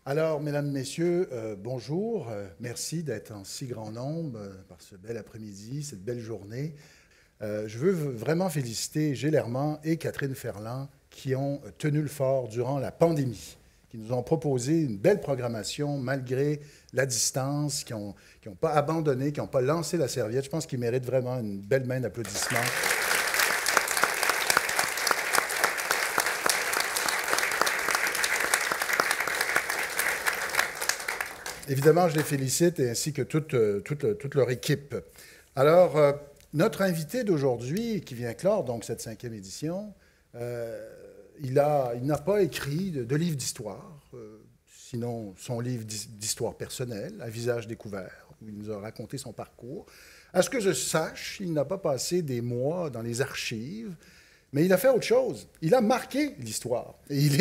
Alors, mesdames, messieurs, bonjour. Merci d'être en si grand nombre par ce bel après-midi, cette belle journée. Je veux vraiment féliciter Gilles Herman et Catherine Ferland qui ont tenu le fort durant la pandémie, qui nous ont proposé une belle programmation malgré la distance, qui n'ont pas abandonné, qui n'ont pas lancé la serviette. Je pense qu'ils méritent vraiment une belle main d'applaudissements. Évidemment, je les félicite, ainsi que toute leur équipe. Alors, notre invité d'aujourd'hui, qui vient clore donc cette 5e édition, il n'a pas écrit de livre d'histoire, sinon son livre d'histoire personnelle, à visage découvert, où il nous a raconté son parcours. À ce que je sache, il n'a pas passé des mois dans les archives, mais il a fait autre chose. Il a marqué l'histoire. Et il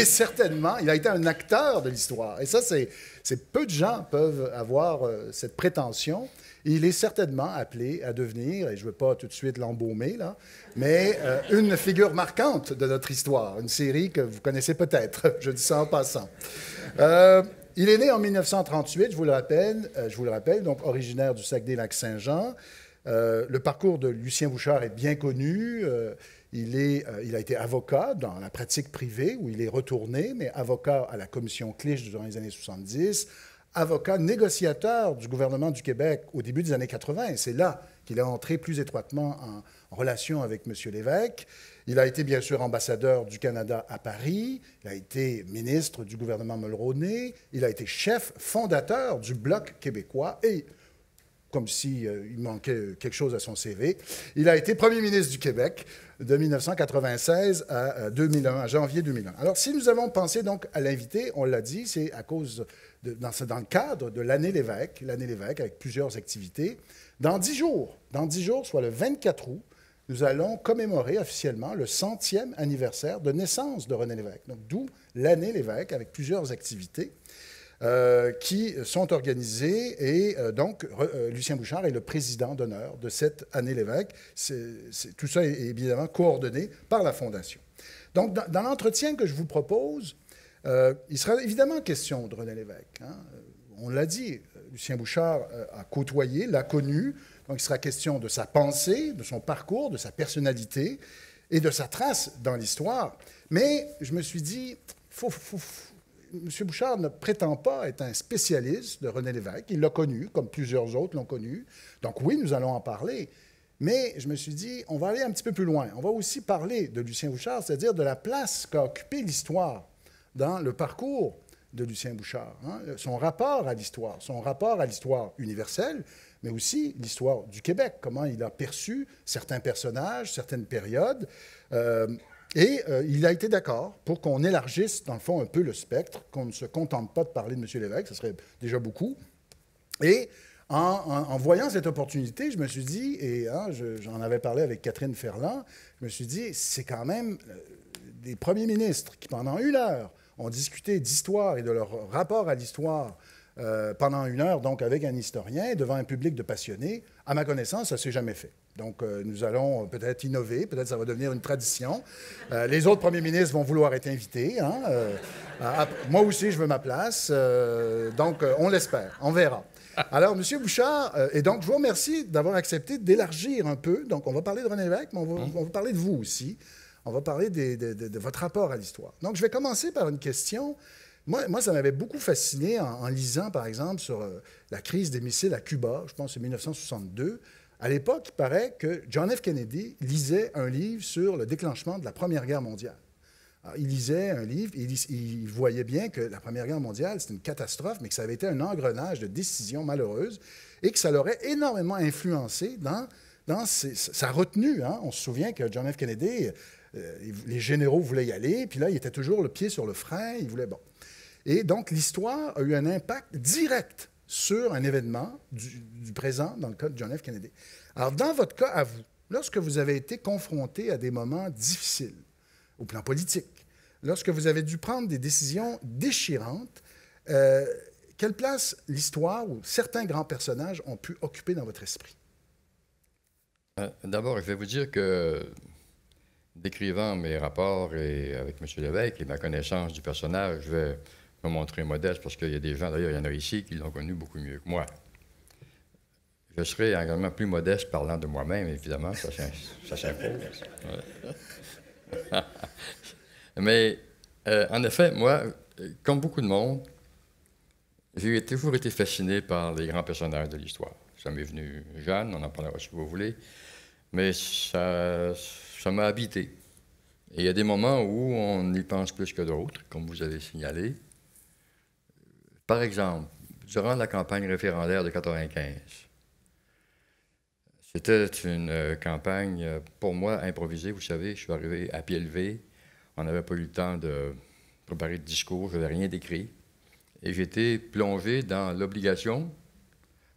a été un acteur de l'histoire. Et ça, peu de gens peuvent avoir cette prétention. Et il est certainement appelé à devenir, et je ne veux pas tout de suite l'embaumer, là, mais une figure marquante de notre histoire. Une série que vous connaissez peut-être. Je dis ça en passant. Il est né en 1938, je vous le rappelle, donc originaire du Saguenay-Lac-Saint-Jean. Le parcours de Lucien Bouchard est bien connu. Il a été avocat dans la pratique privée, où il est retourné, mais avocat à la commission Clich durant les années 70, avocat négociateur du gouvernement du Québec au début des années 80, et c'est là qu'il est entré plus étroitement en relation avec M. Lévesque. Il a été bien sûr ambassadeur du Canada à Paris, il a été ministre du gouvernement Mulroney, il a été chef fondateur du Bloc québécois et comme s'il manquait quelque chose à son CV. Il a été premier ministre du Québec de 1996 à 2001, à janvier 2001. Alors, si nous avons pensé donc à l'inviter, on l'a dit, c'est à cause dans le cadre de l'année Lévesque, avec plusieurs activités. Dans 10 jours, soit le 24 août, nous allons commémorer officiellement le 100e anniversaire de naissance de René Lévesque. Donc, d'où l'année Lévesque, avec plusieurs activités. Qui sont organisés. Et donc, Lucien Bouchard est le président d'honneur de cette année Lévesque. Tout ça est évidemment coordonné par la Fondation. Donc, dans l'entretien que je vous propose, il sera évidemment question de René Lévesque. Hein. On l'a dit, Lucien Bouchard a côtoyé, l'a connu. Donc, il sera question de sa pensée, de son parcours, de sa personnalité et de sa trace dans l'histoire. Mais je me suis dit, M. Bouchard ne prétend pas être un spécialiste de René Lévesque. Il l'a connu, comme plusieurs autres l'ont connu. Donc oui, nous allons en parler. Mais je me suis dit, on va aller un petit peu plus loin. On va aussi parler de Lucien Bouchard, c'est-à-dire de la place qu'a occupée l'histoire dans le parcours de Lucien Bouchard. Hein? Son rapport à l'histoire universelle, mais aussi l'histoire du Québec, comment il a perçu certains personnages, certaines périodes. Et il a été d'accord pour qu'on élargisse, dans le fond, un peu le spectre, qu'on ne se contente pas de parler de M. Lévesque, ce serait déjà beaucoup. Et en voyant cette opportunité, je me suis dit, et hein, j'en avais parlé avec Catherine Ferland, je me suis dit, c'est quand même des premiers ministres qui, pendant 1 heure, ont discuté d'histoire et de leur rapport à l'histoire pendant 1 heure, donc avec un historien, devant un public de passionnés. À ma connaissance, ça ne s'est jamais fait. Donc, nous allons peut-être innover, peut-être ça va devenir une tradition. Les autres premiers ministres vont vouloir être invités. Hein, moi aussi, je veux ma place. Donc, on l'espère, on verra. Alors, M. Bouchard, et donc, je vous remercie d'avoir accepté d'élargir un peu. Donc, on va parler de René Lévesque, mais on va parler de vous aussi. On va parler de votre rapport à l'histoire. Donc, je vais commencer par une question. Moi, ça m'avait beaucoup fasciné en lisant, par exemple, sur la crise des missiles à Cuba, je pense que c'est 1962. À l'époque, il paraît que John F. Kennedy lisait un livre sur le déclenchement de la Première Guerre mondiale. Alors, il lisait un livre et il voyait bien que la Première Guerre mondiale, c'était une catastrophe, mais que ça avait été un engrenage de décisions malheureuses et que ça l'aurait énormément influencé dans sa retenue. Hein. On se souvient que John F. Kennedy, les généraux voulaient y aller, puis là, il était toujours le pied sur le frein, il voulait... Bon. Et donc, l'histoire a eu un impact direct sur un événement du présent, dans le cas de John F. Kennedy. Alors, dans votre cas, à vous, lorsque vous avez été confronté à des moments difficiles au plan politique, lorsque vous avez dû prendre des décisions déchirantes, quelle place l'histoire ou certains grands personnages ont pu occuper dans votre esprit? D'abord, je vais vous dire que, décrivant mes rapports avec M. Lévesque et ma connaissance du personnage, je vais me montrer modeste parce qu'il y a des gens, d'ailleurs, il y en a ici qui l'ont connu beaucoup mieux que moi. Je serai également plus modeste parlant de moi-même, évidemment, ça s'impose. Ouais. Mais, en effet, moi, comme beaucoup de monde, j'ai toujours été fasciné par les grands personnages de l'histoire. Ça m'est venu jeune, on en parlera si vous voulez, mais ça m'a habité. Et il y a des moments où on y pense plus que d'autres, comme vous avez signalé. Par exemple, durant la campagne référendaire de 1995, c'était une campagne, pour moi, improvisée. Vous savez, je suis arrivé à pied levé. On n'avait pas eu le temps de préparer de discours, je n'avais rien d'écrit. Et j'étais plongé dans l'obligation,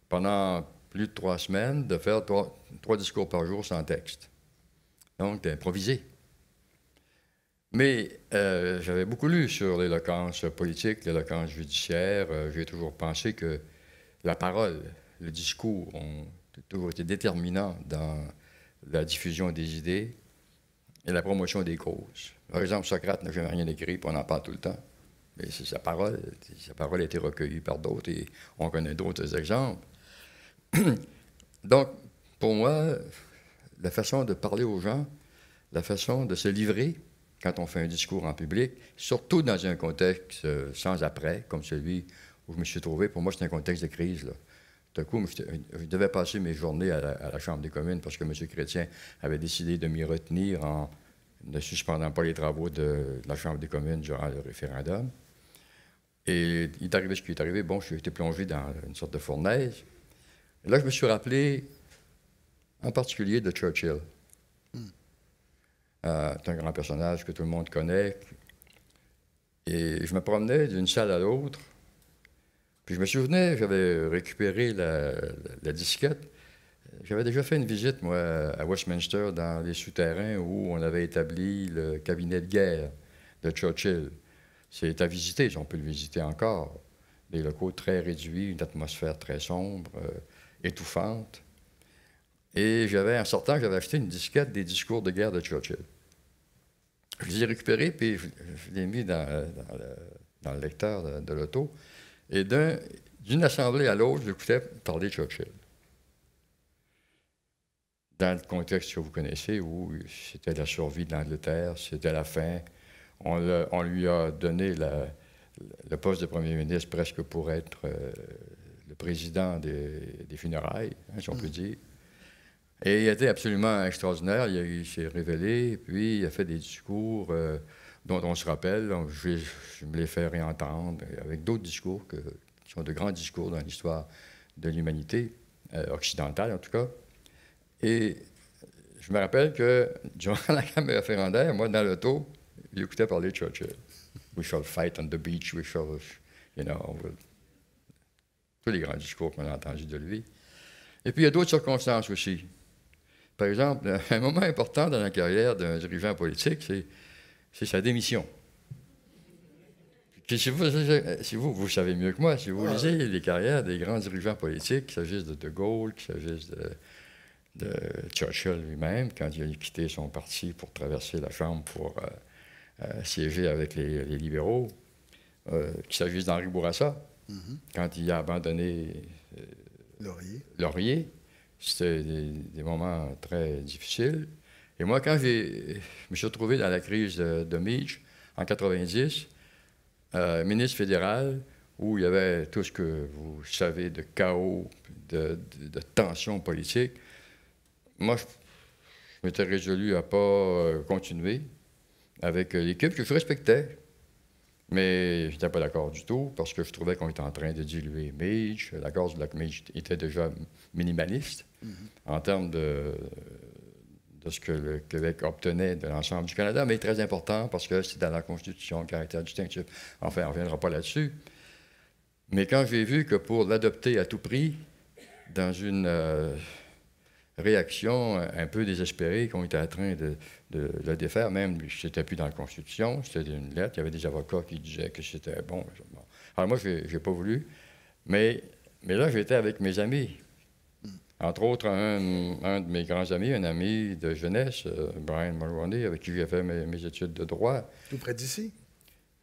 pendant plus de 3 semaines, de faire trois discours par jour sans texte. Donc, d'improviser. Mais j'avais beaucoup lu sur l'éloquence politique, l'éloquence judiciaire. J'ai toujours pensé que la parole, le discours ont toujours été déterminants dans la diffusion des idées et la promotion des causes. Par exemple, Socrate n'a jamais rien écrit, puis on en parle tout le temps. Mais c'est sa parole a été recueillie par d'autres, et on connaît d'autres exemples. Donc, pour moi, la façon de parler aux gens, la façon de se livrer quand on fait un discours en public, surtout dans un contexte sans après, comme celui où je me suis trouvé, pour moi, c'est un contexte de crise, là. Tout à coup, je devais passer mes journées à la Chambre des communes parce que M. Chrétien avait décidé de m'y retenir en ne suspendant pas les travaux de la Chambre des communes durant le référendum. Et il est arrivé ce qui est arrivé. Bon, j'ai été plongé dans une sorte de fournaise. Et là, je me suis rappelé en particulier de Churchill. C'est un grand personnage que tout le monde connaît. Et je me promenais d'une salle à l'autre. Puis je me souvenais, j'avais récupéré la disquette. J'avais déjà fait une visite, moi, à Westminster, dans les souterrains où on avait établi le cabinet de guerre de Churchill. C'est à visiter, si on peut le visiter encore. Des locaux très réduits, une atmosphère très sombre, étouffante. Et en sortant, j'avais acheté une disquette des discours de guerre de Churchill. Je les ai récupérés, puis je l'ai mis dans le lecteur de l'auto. Et d'une assemblée à l'autre, j'écoutais parler de Churchill. Dans le contexte que vous connaissez, où c'était la survie de l'Angleterre, c'était la fin. On lui a donné le poste de premier ministre presque pour être le président des funérailles, hein, si on peut dire. Et il était absolument extraordinaire. Il s'est révélé, puis il a fait des discours dont on se rappelle. Je me les fais réentendre avec d'autres discours qui sont de grands discours dans l'histoire de l'humanité, occidentale en tout cas. Et je me rappelle que durant la campagne référendaire, moi, dans l'auto, j'écoutais parler de Churchill. We shall fight on the beach, we shall, tous les grands discours qu'on a entendus de lui. Et puis, il y a d'autres circonstances aussi. Par exemple, un moment important dans la carrière d'un dirigeant politique, c'est sa démission. Si vous savez mieux que moi, si vous lisez les carrières des grands dirigeants politiques, qu'il s'agisse de Gaulle, qu'il s'agisse de Churchill lui-même, quand il a quitté son parti pour traverser la Chambre pour siéger avec les libéraux, qu'il s'agisse d'Henri Bourassa, quand il a abandonné Laurier, c'était des moments très difficiles. Et moi, quand je me suis retrouvé dans la crise de Meach, en 1990, ministre fédéral, où il y avait tout ce que vous savez de chaos, de tensions politiques, moi, je m'étais résolu à ne pas continuer avec l'équipe que je respectais. Mais je n'étais pas d'accord du tout parce que je trouvais qu'on était en train de diluer Meach. L'accord de Meach était déjà minimaliste en termes de ce que le Québec obtenait de l'ensemble du Canada, mais très important parce que c'est dans la Constitution, caractère distinctif. Enfin, on ne reviendra pas là-dessus. Mais quand j'ai vu que pour l'adopter à tout prix, dans une réaction un peu désespérée, qu'on était en train de le défaire, même si c'était plus dans la Constitution, c'était une lettre, il y avait des avocats qui disaient que c'était bon. Alors moi, je n'ai pas voulu, mais là, j'étais avec mes amis. Entre autres, un de mes grands amis, un ami de jeunesse, Brian Mulroney, avec qui j'ai fait mes études de droit. Tout près d'ici?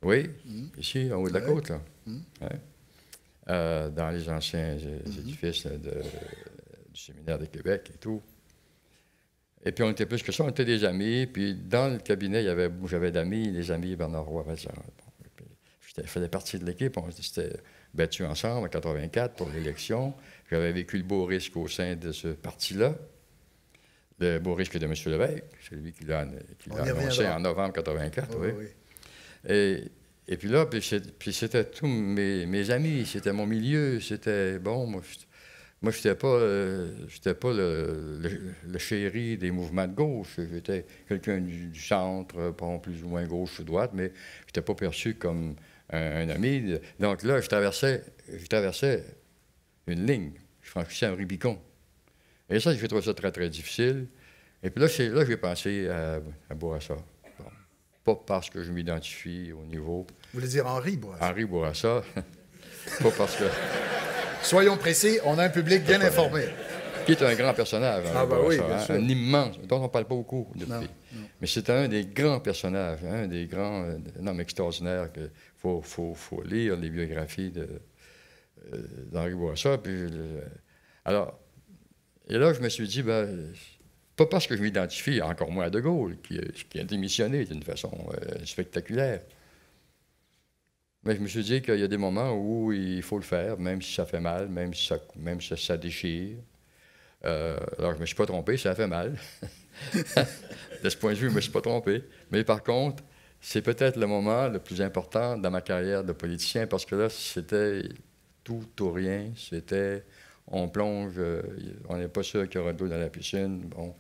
Oui, ici, en haut de la côte, là. Mm. Ouais. Dans les anciens édifices du séminaire de Québec et tout. Et puis, on était plus que ça, on était des amis. Puis, dans le cabinet, j'avais d'amis, les amis Bernard Roy, je faisais partie de l'équipe. On s'était battus ensemble en 84 pour l'élection. J'avais vécu le beau risque au sein de ce parti-là. Le beau risque de M. Lévesque, celui qui l'a annoncé en novembre 84. Oui. Et puis là, puis c'était tous mes amis, c'était mon milieu, c'était bon. Moi, je n'étais pas le chéri des mouvements de gauche. J'étais quelqu'un du centre, pas plus ou moins gauche ou droite, mais je n'étais pas perçu comme un ami. Donc là, je traversais une ligne. Je franchissais un Rubicon. Et ça, j'ai trouvé ça très, très difficile. Et puis là, j'ai pensé à Bourassa. Bon. Pas parce que je m'identifie au niveau... Vous voulez dire Henri Bourassa? Henri Bourassa. Pas parce que... Soyons précis, on a un public bien informé. Qui est un grand personnage. Oui, bien sûr. Un immense, dont on ne parle pas beaucoup depuis. Non. Mais c'est un des grands personnages, un des grands hommes extraordinaires qu'il faut lire les biographies d'Henri Bourassa. Alors, et là, je me suis dit, pas parce que je m'identifie, encore moins à De Gaulle, qui a démissionné d'une façon spectaculaire. Mais je me suis dit qu'il y a des moments où il faut le faire, même si ça fait mal, même si ça déchire. Alors, je ne me suis pas trompé, ça a fait mal. De ce point de vue, je ne me suis pas trompé. Mais par contre, c'est peut-être le moment le plus important dans ma carrière de politicien, parce que là, c'était tout ou rien. C'était, on plonge, on n'est pas sûr qu'il y aura de l'eau dans la piscine. Bon.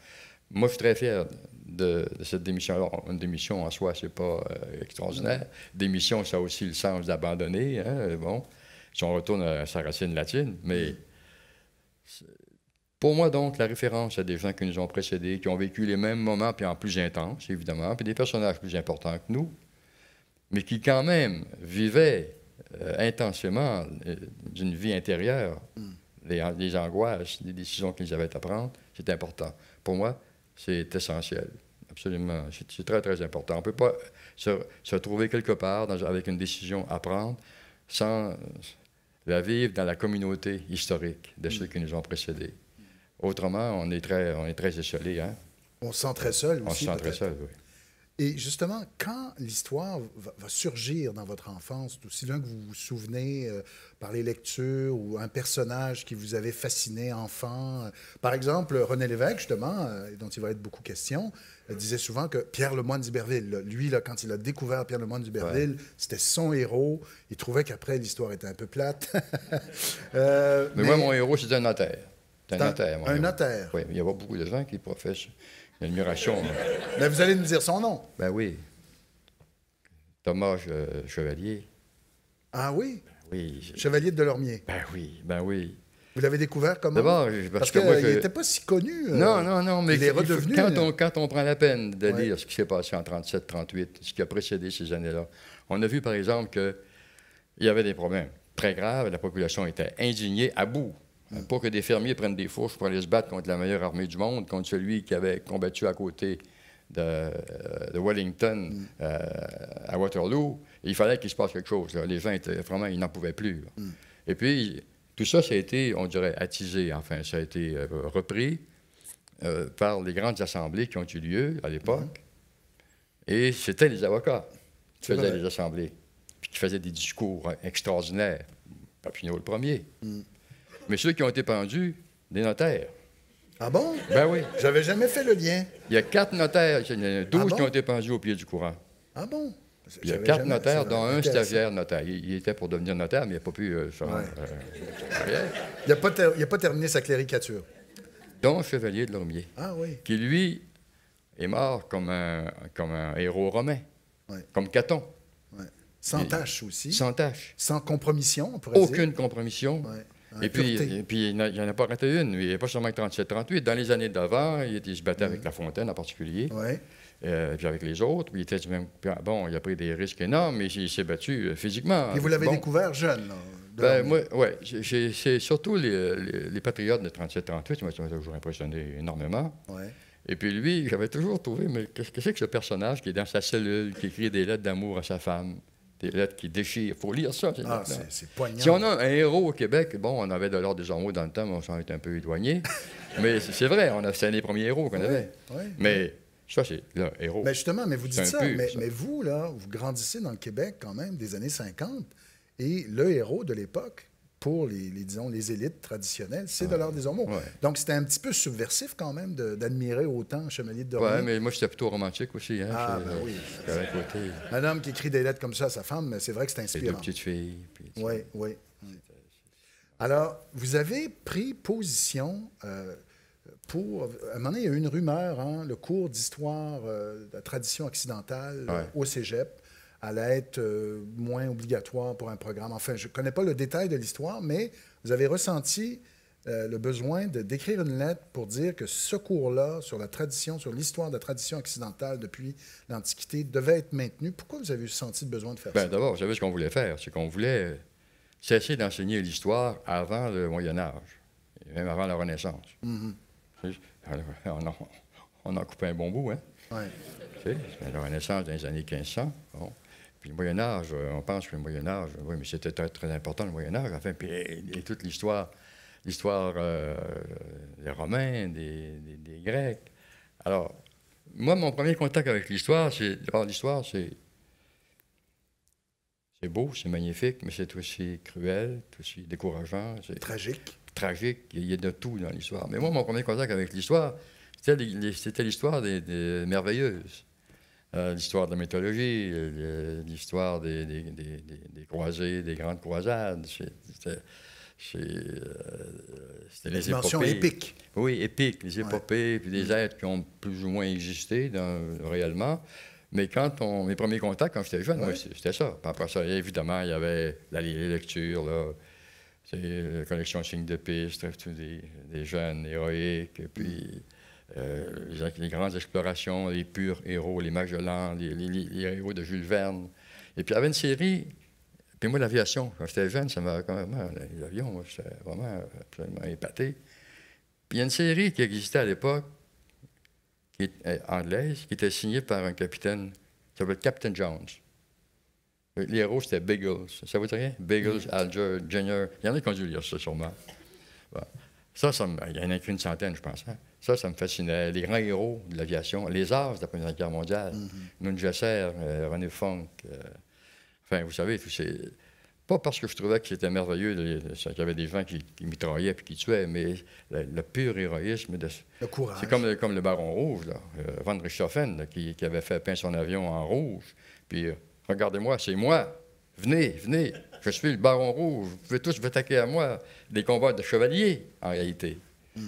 Moi, je suis très fier de cette démission. Alors, une démission en soi, c'est pas extraordinaire. Démission, ça a aussi le sens d'abandonner. Hein? Bon, si on retourne à sa racine latine. Mais pour moi, donc, la référence à des gens qui nous ont précédés, qui ont vécu les mêmes moments, puis en plus intense, évidemment, puis des personnages plus importants que nous, mais qui, quand même, vivaient intensément d'une vie intérieure, des angoisses, des décisions qu'ils avaient à prendre, c'est important. Pour moi, c'est essentiel, absolument. C'est très, très important. On ne peut pas se trouver quelque part avec une décision à prendre sans la vivre dans la communauté historique de ceux qui nous ont précédés. Autrement, on est très isolé. Hein? On se sent très seul aussi. On se sent très seul, oui. Et justement, quand l'histoire va surgir dans votre enfance, aussi loin que vous vous souvenez par les lectures ou un personnage qui vous avait fasciné enfant, par exemple, René Lévesque, justement, dont il va être beaucoup question, disait souvent que Pierre Lemoyne d'Iberville, lui, là, quand il a découvert Pierre Lemoyne d'Iberville, c'était son héros. Il trouvait qu'après, l'histoire était un peu plate. mais moi, mon héros, c'était un notaire. C'est un notaire, mon héros. Notaire? Oui, il y a beaucoup de gens qui professent l'admiration. Mais vous allez nous dire son nom. Ben oui. Thomas Chevalier. Ah oui? Ben oui. Chevalier de Delormier. Ben oui. Vous l'avez découvert comment? D'abord, parce qu'il n'était pas si connu. Non, mais il est redevenu... quand on prend la peine de lire ce qui s'est passé en 37-38, ce qui a précédé ces années-là, on a vu, par exemple, qu'il y avait des problèmes très graves. La population était indignée à bout. Pas que des fermiers prennent des fourches pour aller se battre contre la meilleure armée du monde, contre celui qui avait combattu à côté de Wellington à Waterloo. Et il fallait qu'il se passe quelque chose. Là. Les gens étaient vraiment, ils n'en pouvaient plus. Et puis, tout ça, ça a été, on dirait, attisé. Enfin, ça a été repris par les grandes assemblées qui ont eu lieu à l'époque. Et c'était les avocats qui faisaient les assemblées, puis qui faisaient des discours extraordinaires. Papineau le premier. Mais ceux qui ont été pendus, des notaires. Ah bon? Ben oui. J'avais jamais fait le lien. Il y a 4 notaires, il y en a 12 qui ont été pendus au pied du courant. Ah bon? Il y a 4 notaires, dont un stagiaire notaire. Il était pour devenir notaire, mais il n'a pas pu faire carrière. Il n'a pas terminé sa cléricature. Dont Chevalier de Lormier. Ah oui. Qui, lui, est mort comme un héros romain, comme Caton. Sans tâche aussi. Sans tâche. Sans compromission, on pourrait dire. Aucune compromission. Et puis, il n'y en a pas raté une. Il n'y a pas seulement 37-38. Dans les années d'avant, il se battait avec La Fontaine en particulier. Puis avec les autres. Puis il était du même... Bon, il a pris des risques énormes, mais il s'est battu physiquement. Et vous l'avez découvert jeune, là? C'est surtout les patriotes de 37-38 qui m'ont toujours impressionné énormément. Et puis lui, j'avais toujours trouvé, mais qu'est-ce que c'est que ce personnage qui est dans sa cellule, qui écrit des lettres d'amour à sa femme? Des lettres qui déchirent. Il faut lire ça, ces Ah, lettres-là. c'est poignant. Si on a un héros au Québec, bon, on avait de l'ordre des Ormeaux dans le temps, mais on s'en est un peu éloigné. Mais c'est vrai, c'est les premiers héros qu'on avait. Oui. Mais ça, c'est le héros. Mais justement, mais vous dites ça, peu, mais vous, là, vous grandissez dans le Québec quand même des années 50, et le héros de l'époque, pour disons, les élites traditionnelles, c'est de l'ordre des Ormeaux. Ouais. Donc, c'était un petit peu subversif quand même d'admirer autant Chevalier de Dormir. Oui, mais moi, j'étais plutôt romantique aussi. Hein, Ah, ben oui. Côté, Un homme qui écrit des lettres comme ça à sa femme, c'est vrai que c'est les inspirant. deux petites filles. Puis, Oui, oui. Alors, vous avez pris position pour... À un moment donné, il y a eu une rumeur, hein, le cours d'histoire de la tradition occidentale au cégep allait être moins obligatoire pour un programme. Enfin, je ne connais pas le détail de l'histoire, mais vous avez ressenti le besoin d'écrire une lettre pour dire que ce cours-là sur la tradition, sur l'histoire de la tradition occidentale depuis l'Antiquité devait être maintenu. Pourquoi vous avez senti le besoin de faire ça? D'abord, vous savez ce qu'on voulait faire, c'est qu'on voulait cesser d'enseigner l'histoire avant le Moyen Âge, et même avant la Renaissance. Alors, on en coupait un bon bout, hein? Oui. La Renaissance dans les années 1500, bon. Puis le Moyen Âge, on pense que le Moyen Âge, oui, mais c'était très, très important, le Moyen Âge, enfin, puis et toute l'histoire des Romains, des Grecs. Alors, moi, mon premier contact avec l'histoire, c'est beau, c'est magnifique, mais c'est aussi cruel, c'est aussi décourageant. C'est tragique. Tragique, il y a de tout dans l'histoire. Mais moi, mon premier contact avec l'histoire, c'était l'histoire des merveilleuses. L'histoire de la mythologie, l'histoire des croisés, des grandes croisades. C'était les dimension épopées. Épique. Oui, épiques, les épopées, puis des êtres qui ont plus ou moins existé réellement. Mais mes premiers contacts, quand j'étais jeune, c'était ça. Puis après ça, évidemment, il y avait les lectures, là, la collection Signes de piste, des jeunes héroïques, et puis les grandes explorations, les purs héros, les Magellan, les héros de Jules Verne. Et puis il y avait une série. Puis moi, l'aviation, quand j'étais jeune, ça m'a quand même... L'avion, moi, j'étais vraiment absolument épaté. Puis il y a une série qui existait à l'époque, qui est anglaise, qui était signée par un capitaine qui s'appelait Captain Jones. Les héros, c'était Biggles. Ça vous dit rien? Biggles, Alger, Jenner. Il y en a qui ont dû lire ça, sûrement. Bon. Il y en a qu'une centaine, je pense. Hein? Ça me fascinait. Les grands héros de l'aviation, les As de la Première Guerre mondiale, Nun Gesser, René Fonck... Enfin, vous savez, c'est pas parce que je trouvais que c'était merveilleux qu'il y avait des gens qui mitraillaient et qui tuaient, mais le pur héroïsme. Le courage. C'est comme le Baron Rouge, là, von Richthofen, là, qui avait fait peindre son avion en rouge. Puis, regardez-moi, c'est moi. Venez, je suis le Baron Rouge. Vous pouvez tous vous attaquer à moi. Des combats de chevaliers, en réalité.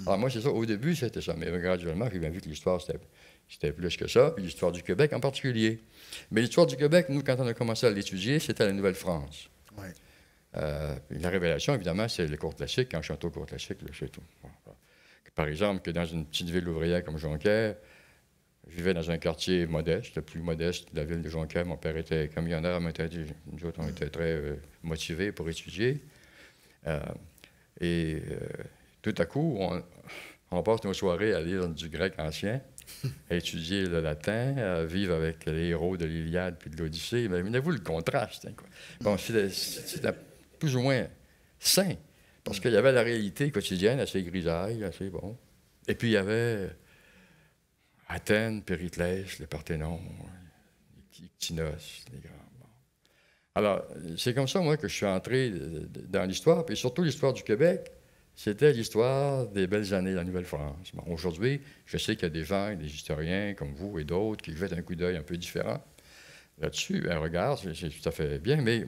Alors moi, c'est ça. Au début, c'était ça. Mais graduellement, j'ai bien vu que l'histoire, c'était plus que ça, puis l'histoire du Québec en particulier. Mais l'histoire du Québec, nous, quand on a commencé à l'étudier, c'était la Nouvelle-France. Oui. La révélation, évidemment, c'est le cours classique. Quand je chante au cours classique, c'est tout. Par exemple, que dans une petite ville ouvrière comme Jonquière, je vivais dans un quartier modeste, le plus modeste de la ville de Jonquière. Mon père était camionneur, nous autres, on était très motivés pour étudier. Tout à coup, on passe nos soirées à lire du grec ancien, à étudier le latin, à vivre avec les héros de l'Iliade puis de l'Odyssée. Imaginez-vous le contraste. Hein, quoi. Bon, c'était plus ou moins sain, parce qu'il y avait la réalité quotidienne assez grisaille, assez bon. Et puis il y avait Athènes, Périclès, le Parthénon, les Ctinos, les grands. Bon. Alors, c'est comme ça, moi, que je suis entré dans l'histoire, puis surtout l'histoire du Québec. C'était l'histoire des belles années de la Nouvelle-France. Bon, aujourd'hui, je sais qu'il y a des gens, des historiens comme vous et d'autres qui jettent un coup d'œil un peu différent là-dessus. Un regard, c'est tout à fait bien, mais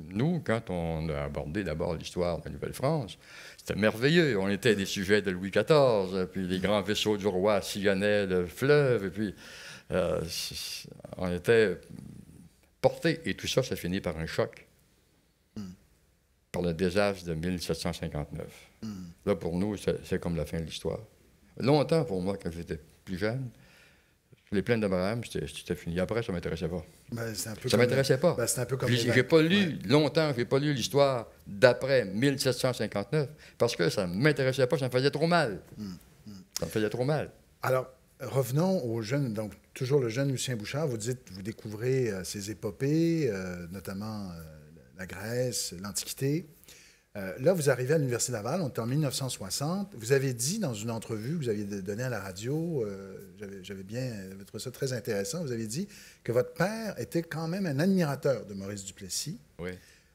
nous, quand on a abordé d'abord l'histoire de la Nouvelle-France, c'était merveilleux. On était des sujets de Louis XIV, puis les grands vaisseaux du roi sillonnaient le fleuve, et puis on était portés. Et tout ça, ça finit par un choc, par le désastre de 1759. Là, pour nous, c'est comme la fin de l'histoire. Longtemps, pour moi, quand j'étais plus jeune, les plaines d'Abraham, c'était fini. Après, ça ne m'intéressait pas. Ça ne m'intéressait pas. C'est un peu comme j'ai pas lu, longtemps, j'ai pas lu l'histoire d'après 1759, parce que ça ne m'intéressait pas, ça me faisait trop mal. Ça me faisait trop mal. Alors, revenons aux jeunes. Donc, toujours le jeune Lucien Bouchard, vous dites, vous découvrez ses épopées, notamment la Grèce, l'Antiquité. Là, vous arrivez à l'Université Laval, on est en 1960. Vous avez dit dans une entrevue que vous aviez donnée à la radio, j'avais trouvé ça très intéressant, vous avez dit que votre père était quand même un admirateur de Maurice Duplessis. Oui.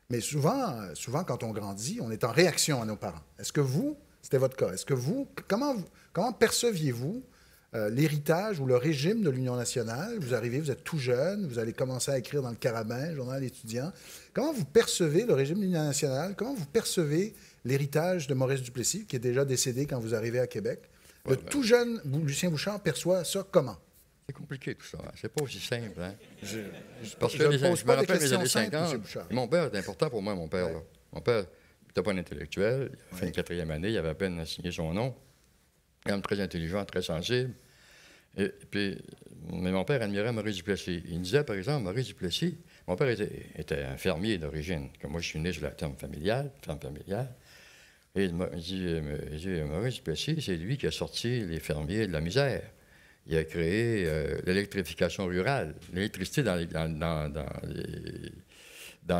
Mais souvent, quand on grandit, on est en réaction à nos parents. Est-ce que vous, c'était votre cas, comment perceviez-vous l'héritage ou le régime de l'Union nationale? Vous arrivez, vous êtes tout jeune, vous allez commencer à écrire dans le Carabin, journal étudiant. Comment vous percevez le régime de l'Union nationale? Comment vous percevez l'héritage de Maurice Duplessis, qui est déjà décédé quand vous arrivez à Québec? Le tout jeune Lucien Bouchard perçoit ça comment? C'est compliqué tout ça. C'est pas aussi simple. Hein? Parce que je me rappelle les années 50. Mon père était important pour moi, mon père. Là. Mon père n'était pas un intellectuel. Il a fait une 4e année. Il avait à peine signé son nom. Un homme très intelligent, très sensible. Mais mon père admirait Maurice Duplessis. Il disait, par exemple, Maurice Duplessis, mon père était un fermier d'origine. Comme moi, je suis né sur la ferme familiale. Et il dit, Maurice Duplessis, c'est lui qui a sorti les fermiers de la misère. Il a créé l'électrification rurale, l'électricité dans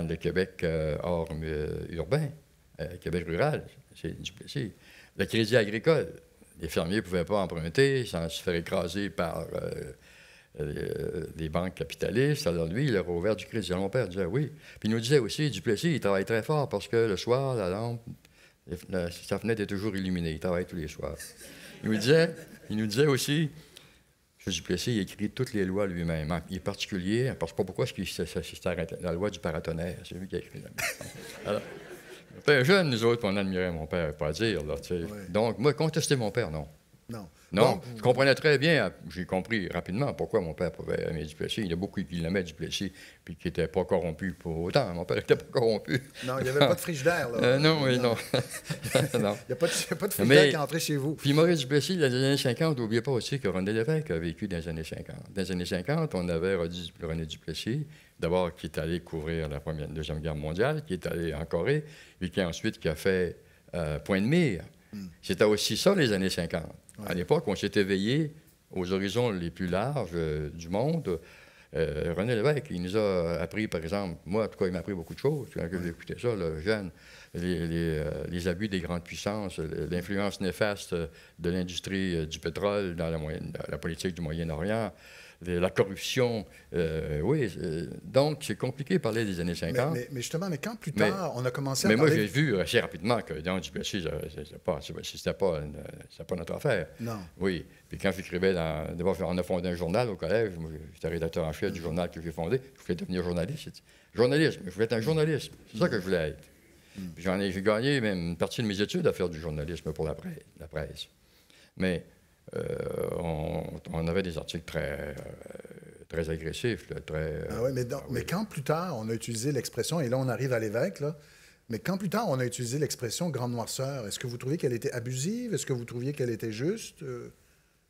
le Québec hors urbain, Québec rural, c'est Duplessis. Le crédit agricole, les fermiers ne pouvaient pas emprunter sans se faire écraser par les banques capitalistes. Alors lui, il a rouvert du crédit. Alors mon père disait oui. Puis il nous disait aussi, Duplessis, il travaille très fort parce que le soir, la lampe, sa fenêtre est toujours illuminée. Il travaille tous les soirs. Il nous disait aussi, M. Duplessis, il écrit toutes les lois lui-même. Il est particulier, parce que pourquoi c'est la loi du paratonnerre. C'est lui qui a écrit la Alors, on était jeunes, nous autres, on admirait mon père, pas à dire. Là, ouais. Donc, moi, contester mon père, non. Non, je comprenais très bien, j'ai compris rapidement pourquoi mon père pouvait aimer Duplessis. Il y a beaucoup qui l'aimaient, Duplessis, puis qui n'étaient pas corrompus pour autant. Mon père n'était pas corrompu. Non, il n'y avait pas de frigidaire, là. Non. non. Il n'y a pas de frigidaire qui est entré chez vous. Puis Maurice Duplessis, dans les années 50, n'oubliez pas aussi que René Lévesque a vécu dans les années 50. Dans les années 50, on avait René Duplessis, d'abord qui est allé couvrir la Deuxième Guerre mondiale, qui est allé en Corée, puis qui a fait Point de Mire. C'était aussi ça, les années 50. Ouais. À l'époque, on s'est éveillé aux horizons les plus larges du monde. René Lévesque, il nous a appris, par exemple, moi, en tout cas, il m'a appris beaucoup de choses. Quand j'ai écouté ça, le jeune, les abus des grandes puissances, l'influence néfaste de l'industrie du pétrole dans la politique du Moyen-Orient, la corruption. Donc, c'est compliqué de parler des années 50. Mais justement, quand plus tard, on a commencé à parler... Mais moi, j'ai vu assez rapidement que dans Duplessis, c'était pas notre affaire. Non. Oui. Puis quand j'écrivais d'abord, on a fondé un journal au collège. J'étais rédacteur en chef du journal que j'ai fondé. Je voulais devenir journaliste. Journalisme. Je voulais être un journaliste. C'est ça que je voulais être. Puis j'ai gagné même une partie de mes études à faire du journalisme pour la presse. Mais... on avait des articles très agressifs. Mais quand plus tard, on a utilisé l'expression, et là, on arrive à Lévesque, là, mais quand plus tard, on a utilisé l'expression « grande noirceur », est-ce que vous trouviez qu'elle était abusive? Est-ce que vous trouviez qu'elle était juste?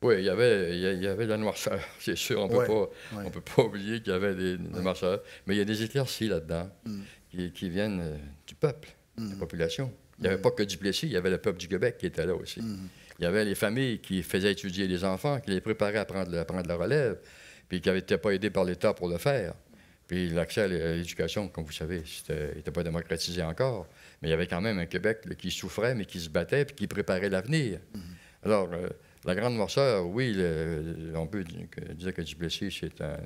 Oui, il y avait de la noirceur, c'est sûr. On ne peut pas oublier qu'il y avait des noirceurs. Mais il y a des éclaircies là-dedans qui viennent du peuple, de la population. Il n'y avait pas que Duplessis, il y avait le peuple du Québec qui était là aussi. Il y avait les familles qui faisaient étudier les enfants, qui les préparaient à prendre la relève, puis qui n'étaient pas aidés par l'État pour le faire. Puis l'accès à l'éducation, comme vous savez, n'était pas démocratisé encore. Mais il y avait quand même un Québec qui souffrait, mais qui se battait, puis qui préparait l'avenir. Alors, la grande noirceur, oui, on peut dire que Duplessis, c'est un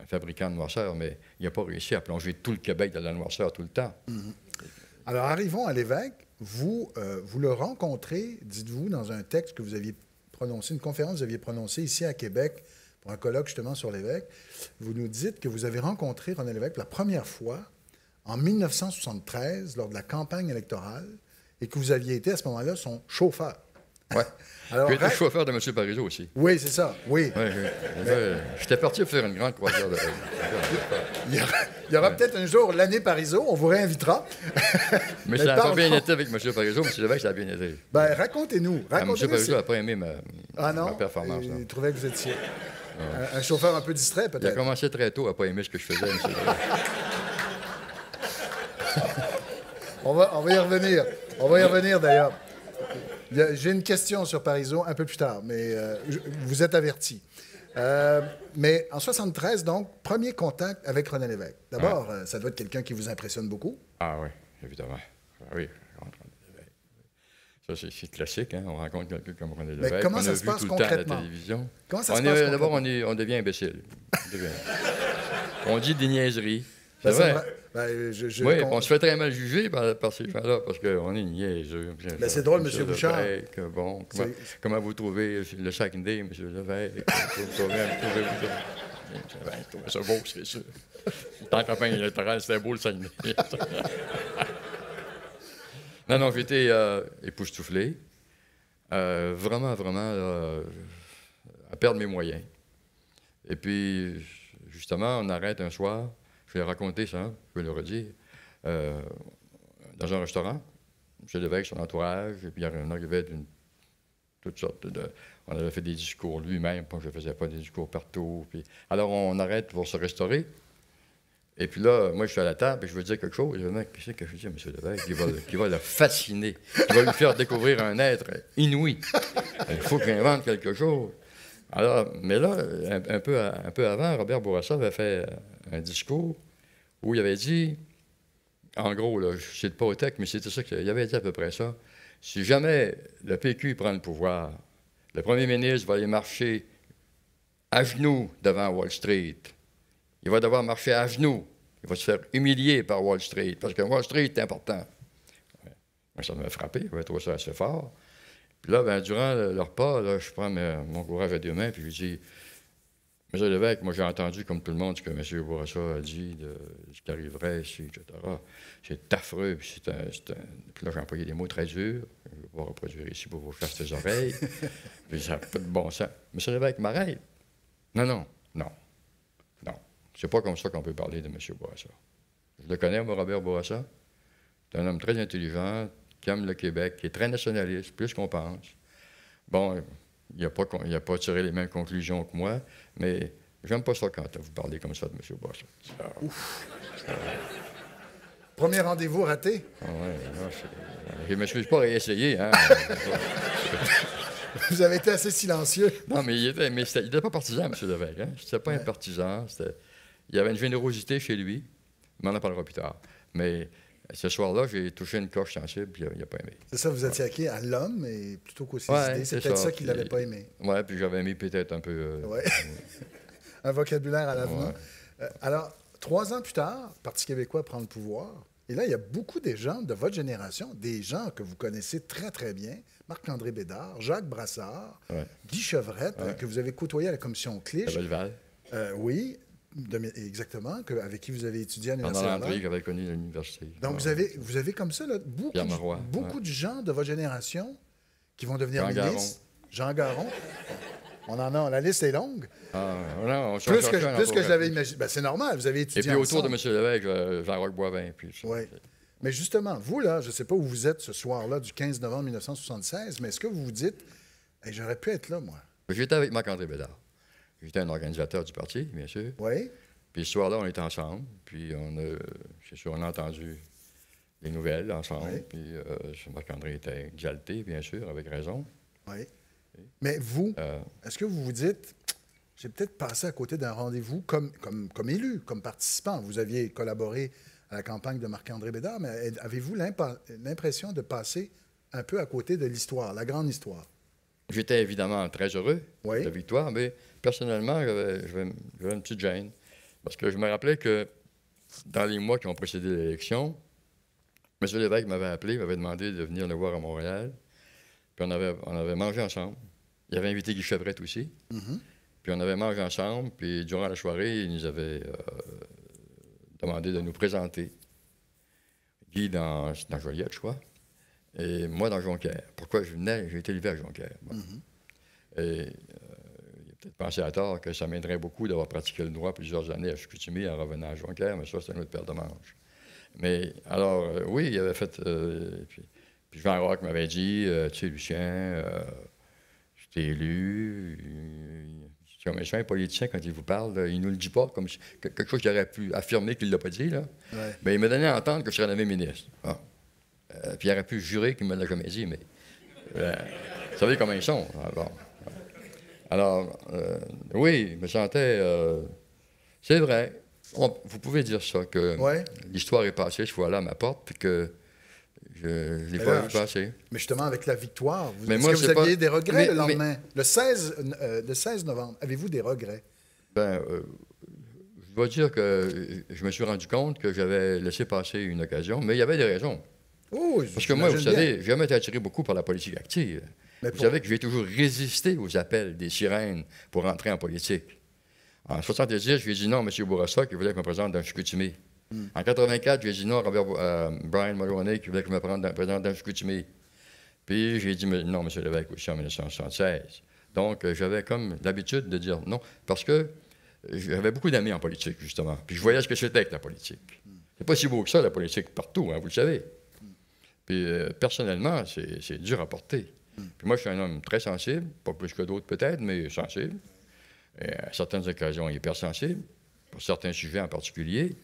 fabricant de noirceur, mais il n'a pas réussi à plonger tout le Québec dans la noirceur tout le temps. Alors, arrivons à Lévesque. Vous le rencontrez, dites-vous, dans un texte que vous aviez prononcé, une conférence que vous aviez prononcée ici à Québec pour un colloque justement sur Lévesque. Vous nous dites que vous avez rencontré René Lévesque la première fois en 1973 lors de la campagne électorale et que vous aviez été à ce moment-là son chauffeur. Oui. J'ai été chauffeur de M. Parizeau aussi. Oui, c'est ça, oui. J'étais parti pour faire une grande croisière. Il y aura peut-être un jour l'année Parizeau, on vous réinvitera. Mais ça n'a pas bien été avec M. Parizeau, M. Lévesque, ça a bien été. Bien, racontez-nous. M. Parizeau n'a pas aimé ma performance. Il trouvait que vous étiez un chauffeur un peu distrait, peut-être. Il a commencé très tôt à ne pas aimer ce que je faisais, M. On va y revenir. On va y revenir, d'ailleurs. J'ai une question sur Parizeau un peu plus tard, mais vous êtes averti. Mais en 73, donc, premier contact avec René Lévesque. D'abord, ça doit être quelqu'un qui vous impressionne beaucoup. Ah oui, évidemment. Ah oui, ça, c'est classique, hein? On rencontre quelqu'un comme René Lévesque. Mais comment on ça a se vu passe tout le temps à la concrètement? télévision. Comment ça se passe D'abord, concrètement? on devient imbécile. On dit des niaiseries. Ben, C'est vrai. Oui, on se fait très mal juger par ces gens-là parce qu'on est niaiseux. Ben, c'est drôle, M. Bouchard. Bon, comment vous trouvez le Saguenay, M. Lévesque? Trouvez-vous ça beau, c'est sûr. Tant qu'à fin électoral, c'était beau le Saguenay. Non, j'étais époustouflé. Vraiment, à perdre mes moyens. Et puis, justement, on arrête un soir. Je vais raconter ça, je vais le redire. Dans un restaurant, M. Lévesque, son entourage, et puis on arrivait d'une toutes sortes de... On avait fait des discours lui-même, je ne faisais pas des discours partout. Puis, alors, on arrête pour se restaurer. Et puis là, moi, je suis à la table et je veux dire quelque chose. Et le mec, qu'est-ce que je dis à M. Lévesque? Qui va le fasciner, qui va lui faire découvrir un être inouï. Il faut que j'invente quelque chose. Alors, mais là, un peu avant, Robert Bourassa avait fait un discours où il avait dit, en gros, là, je ne cite pas au texte, mais c'était ça qu'il avait dit à peu près ça. Si jamais le PQ prend le pouvoir, le premier ministre va aller marcher à genoux devant Wall Street. Il va devoir marcher à genoux. Il va se faire humilier par Wall Street, parce que Wall Street est important. Moi, ça m'a frappé, j'avais trouvé ça assez fort. Puis là, durant le repas, là, je prends mon courage à deux mains, puis je dis, M. Lévesque, moi j'ai entendu, comme tout le monde, ce que M. Bourassa a dit, de ce qui arriverait ici, etc. C'est affreux, puis puis là, j'ai employé des mots très durs. Je ne vais pas reproduire ici pour vous faire tes oreilles. Puis ça n'a pas de bon sens. M. Lévesque m'arrête. Non. C'est pas comme ça qu'on peut parler de M. Bourassa. Je le connais, moi, Robert Bourassa. C'est un homme très intelligent, qui aime le Québec, qui est très nationaliste, plus qu'on pense. Bon, il n'a pas tiré les mêmes conclusions que moi, mais j'aime pas ça quand vous parlez comme ça de M. Bourassa. Premier rendez-vous raté? Ah ouais, je ne me suis pas réessayé, hein. Vous avez été assez silencieux. Non, mais il n'était pas partisan, M. Lévesque. Hein? C'était pas un partisan. Il y avait une générosité chez lui. Mais on en parlera plus tard. Mais ce soir-là, j'ai touché une coche sensible, puis il n'a pas aimé. C'est ça, vous étiez acquis à l'homme, et plutôt qu'aux ses idées. C'est peut-être ça qu'il n'avait pas aimé. Oui, puis j'avais mis peut-être un peu... un vocabulaire à l'avenant. Ouais. Alors, 3 ans plus tard, le Parti québécois prend le pouvoir. Et là, il y a beaucoup des gens de votre génération, des gens que vous connaissez très, très bien. Marc-André Bédard, Jacques Brassard, Guy Chevrette, que vous avez côtoyé à la commission Clich. Belleval. Oui, exactement, avec qui vous avez étudié à l'Université Pendant l'entrée, j'avais connu l'université. Donc, vous avez comme ça là, beaucoup de gens de votre génération qui vont devenir ministres. Jean Garon. La liste est longue. Plus que je l'avais imaginé. Ben, c'est normal, vous avez étudié. Et puis autour de M. Lévesque, Jean-Roch Boivin. Oui. Mais justement, vous, là, je ne sais pas où vous êtes ce soir-là du 15 novembre 1976, mais est-ce que vous vous dites, hey, j'aurais pu être là, moi? J'étais avec Marc-André Bédard. J'étais un organisateur du parti, bien sûr. Oui. Puis ce soir-là, on était ensemble. Puis c'est sûr, on a entendu les nouvelles ensemble. Oui. Puis Marc-André était exalté, bien sûr, avec raison. Oui. Mais vous, est-ce que vous vous dites, j'ai peut-être passé à côté d'un rendez-vous comme élu, comme participant? Vous aviez collaboré à la campagne de Marc-André Bédard, mais avez-vous l'impression de passer un peu à côté de l'histoire, la grande histoire? J'étais évidemment très heureux de la victoire, mais personnellement, j'avais une petite gêne. Parce que je me rappelais que dans les mois qui ont précédé l'élection, M. Lévesque m'avait appelé, m'avait demandé de venir le voir à Montréal. Puis on avait mangé ensemble. Il avait invité Guy Chevrette aussi. Mm-hmm. Puis on avait mangé ensemble. Puis durant la soirée, il nous avait demandé de nous présenter. Guy dans Joliette, je crois. Et moi dans Jonquière. Pourquoi je venais? J'ai été élevé à Jonquière. Mm-hmm. Et il a peut-être pensé à tort que ça m'aiderait beaucoup d'avoir pratiqué le droit plusieurs années à Chicoutimi en revenant à Jonquière, mais ça, c'est une autre paire de manches. Mais alors, oui, il avait fait... Puis Jean-Roch m'avait dit, tu sais, Lucien, je t'ai élu. C'est comme un politicien, quand il vous parle, il ne nous le dit pas, comme quelque chose qu'il aurait pu affirmer qu'il ne l'a pas dit. Là. Ouais. Mais il m'a donné à entendre que je serais nommé ministre. Ah. Puis il aurait pu jurer qu'il ne me l'a jamais dit, mais vous savez comment ils sont. Alors, oui, je me sentais... c'est vrai. Vous pouvez dire ça, que Ouais. l'histoire est passée, je suis allé à ma porte, puis que je ne l'ai Mais pas là, vu passer. Mais justement, avec la victoire, Mais est-ce moi, que vous c'est pas- aviez des regrets mais- le lendemain? Le 16 novembre, avez-vous des regrets? Ben, je dois dire que je me suis rendu compte que j'avais laissé passer une occasion, mais il y avait des raisons. Oh, Parce que moi, vous j'imagine bien. savez, j'ai jamais été attiré beaucoup par la politique active. Mais Vous pour- savez que j'ai toujours résisté aux appels des sirènes pour entrer en politique. En 70, je lui ai dit non à M. Bourassa qui voulait que je me présente dans le Chicoutimi. En 84, j'ai dit non à Brian Mulroney qui voulait que je me présente dans le Chicoutimi. Puis j'ai dit non, M. Lévesque aussi en 1976. Donc, j'avais comme l'habitude de dire non, parce que j'avais beaucoup d'amis en politique, justement. Puis je voyais ce que c'était que la politique. C'est pas si beau que ça, la politique, partout, hein, vous le savez. Puis personnellement, c'est dur à porter. Puis moi, je suis un homme très sensible, pas plus que d'autres peut-être, mais sensible. Et à certaines occasions, hypersensible, pour certains sujets en particulier.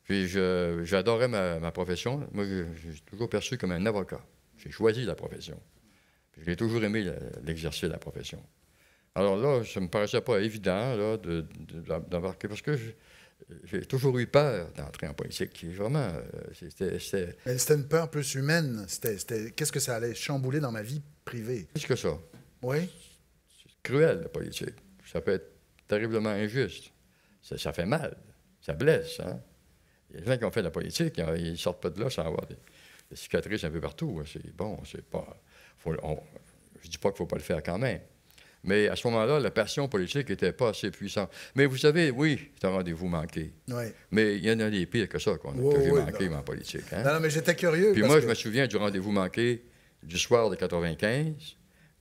Puis j'adorais ma profession. Moi, j'ai toujours perçu comme un avocat. J'ai choisi la profession. Puis j'ai toujours aimé l'exercice de la profession. Alors là, ça ne me paraissait pas évident là, d'embarquer, parce que j'ai toujours eu peur d'entrer en politique. Vraiment, c'était Mais c'était une peur plus humaine. Qu'est-ce que ça allait chambouler dans ma vie privée? plus que ça. Oui? Cruel, la politique. Ça peut être terriblement injuste. Ça fait mal. Ça blesse. Hein? Il y a des gens qui ont fait de la politique, ils ne sortent pas de là sans avoir des cicatrices un peu partout. C'est bon, c'est pas... je ne dis pas qu'il ne faut pas le faire quand même. Mais à ce moment-là, la passion politique n'était pas assez puissante. Mais vous savez, oui, c'est un rendez-vous manqué. Oui. Mais il y en a des pires que ça que j'ai manqué en politique. Hein? Non, mais j'étais curieux. Puis parce moi, que- je me souviens du rendez-vous manqué du soir de 95.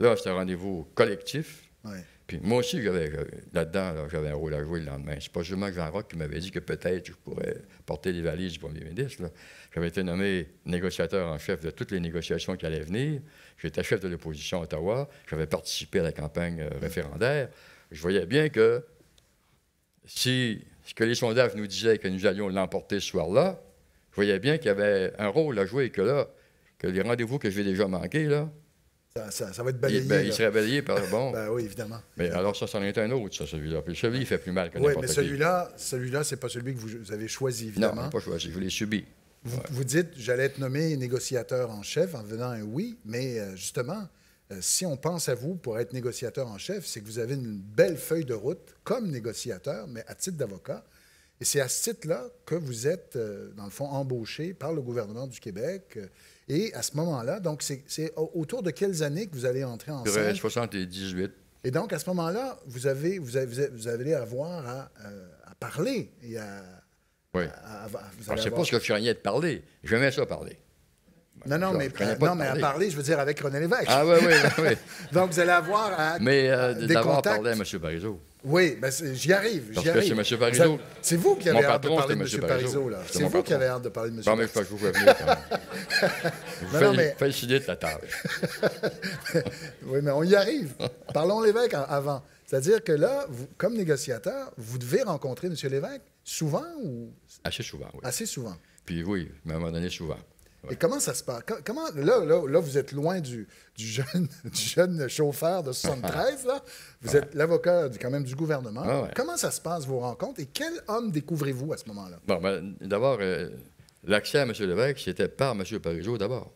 Là, c'était un rendez-vous collectif. Oui. Puis moi aussi, là-dedans, j'avais un rôle à jouer le lendemain. C'est pas seulement Jean Roch qui m'avait dit que peut-être je pourrais porter les valises du premier ministre. Là. J'avais été nommé négociateur en chef de toutes les négociations qui allaient venir. J'étais chef de l'opposition à Ottawa. J'avais participé à la campagne référendaire. Je voyais bien que si ce que les sondages nous disaient que nous allions l'emporter ce soir-là, je voyais bien qu'il y avait un rôle à jouer et que là, que les rendez-vous que je vais déjà manquer, là, Ça va être balayé. il là. serait balayé par bon. Ben oui, évidemment. Mais alors, ça, c'en est un autre, ça, celui-là. Puis celui, il fait plus mal que Oui, n'importe mais qui. celui-là, c'est pas celui que vous avez choisi, Non, évidemment. je n'ai pas choisi, je l'ai subi. Vous dites, j'allais être nommé négociateur en chef en devenant un oui, mais justement, si on pense à vous pour être négociateur en chef, c'est que vous avez une belle feuille de route comme négociateur, mais à titre d'avocat. Et c'est à ce titre-là que vous êtes, dans le fond, embauché par le gouvernement du Québec. Et à ce moment-là, donc c'est autour de quelles années que vous allez entrer en Je dirais scène? 78. Et donc, à ce moment-là, vous allez avoir à parler et Oui. vous Je ne allez sais avoir- pas ce que je craignais de parler. J'aimais ça parler. Non, Je mais, craignais pas de à parler. parler, je veux dire, avec René Lévesque. Ah oui, oui, oui. Donc, vous allez avoir à, Mais des d'avoir contacts. parlé à M. Parizeau. Oui, ben j'y arrive. Parce j'y que arrive. c'est M. Parizeau. Vous avez- C'est vous qui Mon avez hâte de patron, parler de c'était M. M. Parizeau, Parizeau. là. C'était C'est mon vous qui patron. avez hâte de parler de M. Bon, mais Parizeau. je vous fais venir quand même. Mais non, mais- Facilite la tâche. Oui, mais on y arrive. Parlons Lévesque avant. C'est-à-dire que là, comme négociateur, vous devez rencontrer M. Lévesque souvent ou Assez souvent, oui. assez souvent. Puis oui, à un moment donné, souvent. Et comment ça se passe? Là, vous êtes loin du jeune chauffeur de 73, là. Vous êtes l'avocat quand même du gouvernement. Ah ouais. Comment ça se passe, vos rencontres? Et quel homme découvrez-vous à ce moment-là? Bon, ben, d'abord, l'accès à M. Lévesque, c'était par M. Parizeau d'abord.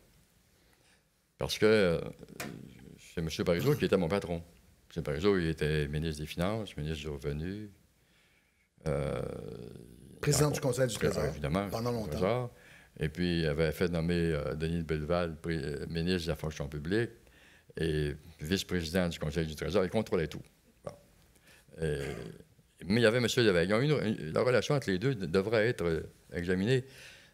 Parce que c'est M. Parizeau qui était mon patron. M. Parizeau, il était ministre des Finances, ministre du Revenu. Président du Conseil du Trésor, évidemment, pendant du longtemps. Trésor. Et puis, il avait fait nommer Denis de Belleval ministre de la fonction publique et vice-président du Conseil du Trésor. Il contrôlait tout. Bon. Mais il y avait M. Lévesque. La relation entre les deux devrait être examinée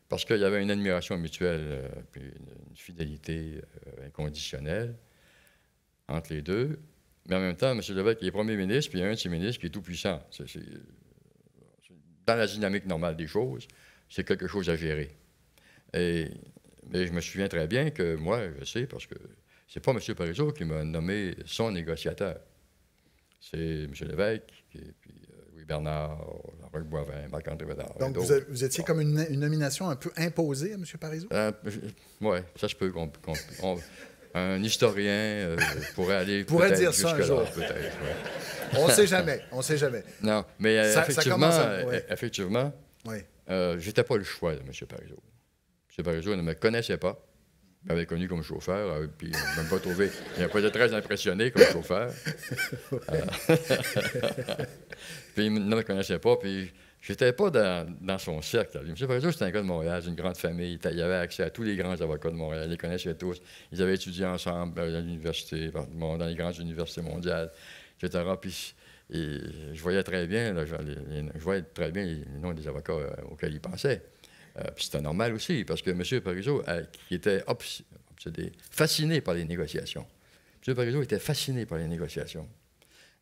parce qu'il y avait une admiration mutuelle puis une fidélité inconditionnelle entre les deux. Mais en même temps, M. Lévesque est premier ministre, puis il y a un de ses ministres qui est tout-puissant. Dans la dynamique normale des choses, c'est quelque chose à gérer. Mais je me souviens très bien que moi, je sais, parce que c'est pas M. Parizeau qui m'a nommé son négociateur. C'est M. Lévesque, et puis Louis Bernard, Jean-Roch Boivin, Marc-André Bédard. Donc, vous étiez comme une nomination un peu imposée à M. Parizeau? Oui, ça se peut. un historien pourrait aller pourrait peut-être dire ça un jusque-là, jour. peut-être. Ouais. On ne sait jamais, on ne sait jamais. Non, mais Ça effectivement, commence à... ouais. effectivement, Oui. j'étais pas le choix de M. Parizeau. M. Parizeau ne me connaissait pas. Il m'avait connu comme chauffeur, puis il m'a même pas trouvé. Il n'a pas été très impressionné comme chauffeur. Puis il ne me connaissait pas, puis j'étais pas dans son cercle. M. Parizeau, c'était un gars de Montréal, d'une grande famille. Il avait accès à tous les grands avocats de Montréal. Il les connaissait tous. Ils avaient étudié ensemble à l'université, dans les grandes universités mondiales, etc. Puis je voyais très bien, là, je voyais très bien les noms des avocats auxquels il pensait. Puis c'était normal aussi, parce que M. Parizeau, qui était obsédé, fasciné par les négociations. M. Parizeau était fasciné par les négociations.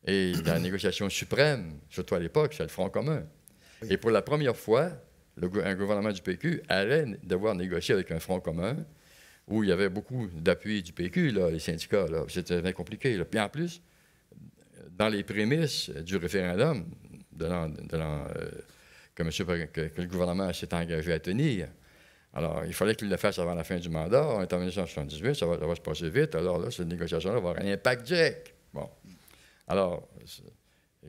Et la négociation suprême, surtout à l'époque, c'est le Front commun. Oui. Et pour la première fois, un gouvernement du PQ allait devoir négocier avec un Front commun où il y avait beaucoup d'appui du PQ, là, les syndicats. C'était bien compliqué. Là. Puis en plus, dans les prémices du référendum que le gouvernement s'est engagé à tenir. Alors, il fallait qu'il le fasse avant la fin du mandat. On est en 1978, ça va se passer vite. Alors là, cette négociation-là va avoir un impact direct. Bon. Alors,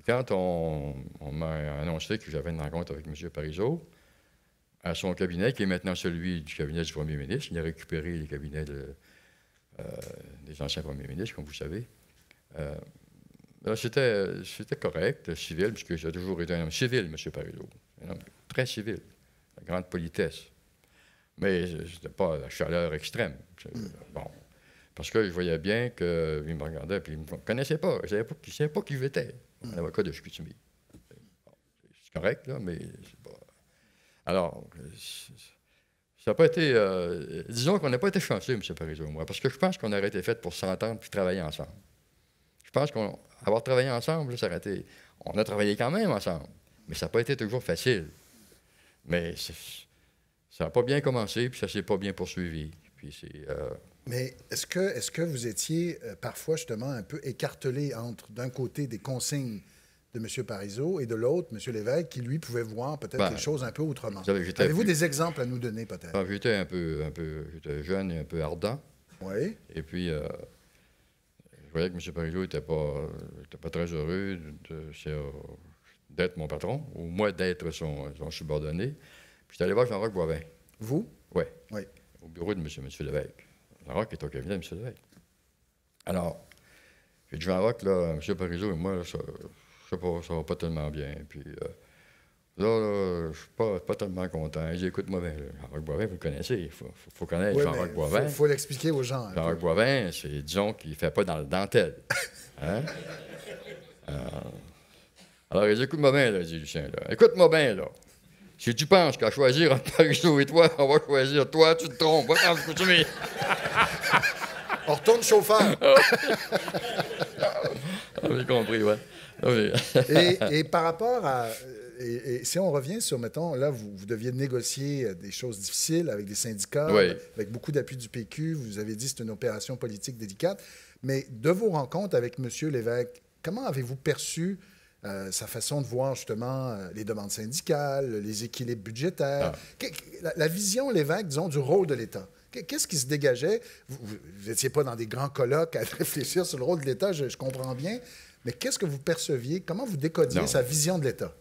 quand on m'a annoncé que j'avais une rencontre avec M. Parizeau, à son cabinet, qui est maintenant celui du cabinet du premier ministre, il a récupéré les cabinets des anciens premiers ministres, comme vous savez. C'était correct, civil, puisque j'ai toujours été un homme civil, M. Parizeau. Un homme très civil, de grande politesse. Mais ce n'était pas la chaleur extrême. Bon. Parce que je voyais bien qu'il me regardait, puis il ne me connaissait pas. Je ne savais pas qui j'étais. Un avocat de Chicoutimi. C'est correct, là, mais c'est pas... Alors, ça n'a pas été... disons qu'on n'a pas été chanceux, M. Parizeau et moi, parce que je pense qu'on aurait été fait pour s'entendre puis travailler ensemble. Je pense qu'avoir travaillé ensemble, ça aurait été... On a travaillé quand même ensemble, mais ça n'a pas été toujours facile. Mais ça n'a pas bien commencé, puis ça ne s'est pas bien poursuivi. Puis c'est... Mais est-ce que vous étiez parfois justement un peu écartelé entre, d'un côté, des consignes de M. Parizeau et de l'autre, M. Lévesque, qui, lui, pouvait voir peut-être les choses un peu autrement? Avez-vous des exemples à nous donner, peut-être? J'étais j'étais jeune et un peu ardent. Oui. Et puis, je voyais que M. Parizeau n'était pas très heureux d'être mon patron, ou moi d'être son subordonné. Puis j'étais allé voir Jean-Roch Boivin. Vous? Oui. Oui. Au bureau de M. Lévesque. Jean-Roch est au cabinet de M. Lévesque. Alors, j'ai dit, Jean-Roch, là, M. Parizeau et moi, là, ça va pas tellement bien. Puis là, je suis pas tellement content. J'ai dit, écoute-moi bien, Jean-Roch Boivin, vous le connaissez. Il faut connaître Jean-Roch Boivin. Il faut l'expliquer aux gens. Jean-Roch Boivin, c'est, disons, qu'il ne fait pas dans le dentelle. Hein? Alors, il dit, écoute-moi bien, là, dit Lucien, là. Écoute-moi bien, là. Si tu penses qu'à choisir entre Parizeau et toi, on va choisir toi, tu te trompes. Va t'en coutumer. On retourne chauffeur. J'ai compris, oui. Et par rapport à... Et si on revient sur, mettons, là, vous deviez négocier des choses difficiles avec des syndicats, oui, avec beaucoup d'appui du PQ. Vous avez dit que c'est une opération politique délicate. Mais de vos rencontres avec M. Lévesque, comment avez-vous perçu sa façon de voir justement les demandes syndicales, les équilibres budgétaires, la vision Lévesque, disons, du rôle de l'État? Qu'est-ce qui se dégageait? Vous n'étiez pas dans des grands colloques à réfléchir sur le rôle de l'État, je comprends bien, mais qu'est-ce que vous perceviez? Comment vous décodiez sa vision de l'État?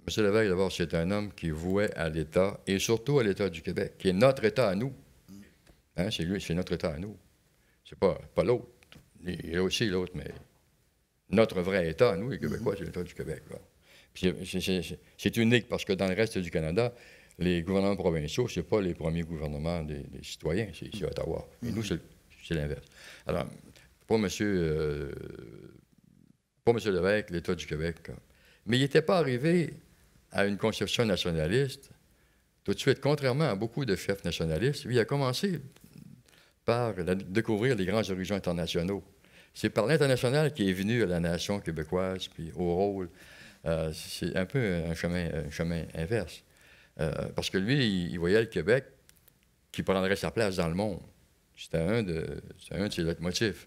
M. Lévesque, d'abord, c'est un homme qui vouait à l'État, et surtout à l'État du Québec, qui est notre État à nous. Hein, c'est notre État à nous. C'est pas l'autre. Il y a aussi l'autre, mais... Notre vrai État, nous, les Québécois, c'est l'État du Québec. Puis c'est unique parce que dans le reste du Canada, les gouvernements provinciaux, ce n'est pas les premiers gouvernements des citoyens, c'est ici à Ottawa. Et nous, c'est l'inverse. Alors, pour M. Lévesque, l'État du Québec, mais il n'était pas arrivé à une conception nationaliste tout de suite, contrairement à beaucoup de chefs nationalistes. Lui, il a commencé par découvrir les grands horizons internationaux. C'est par l'international qu'il est venu à la nation québécoise, puis au rôle. C'est un peu un chemin inverse. Parce que lui, il voyait le Québec qui prendrait sa place dans le monde. C'était un de ses leitmotifs.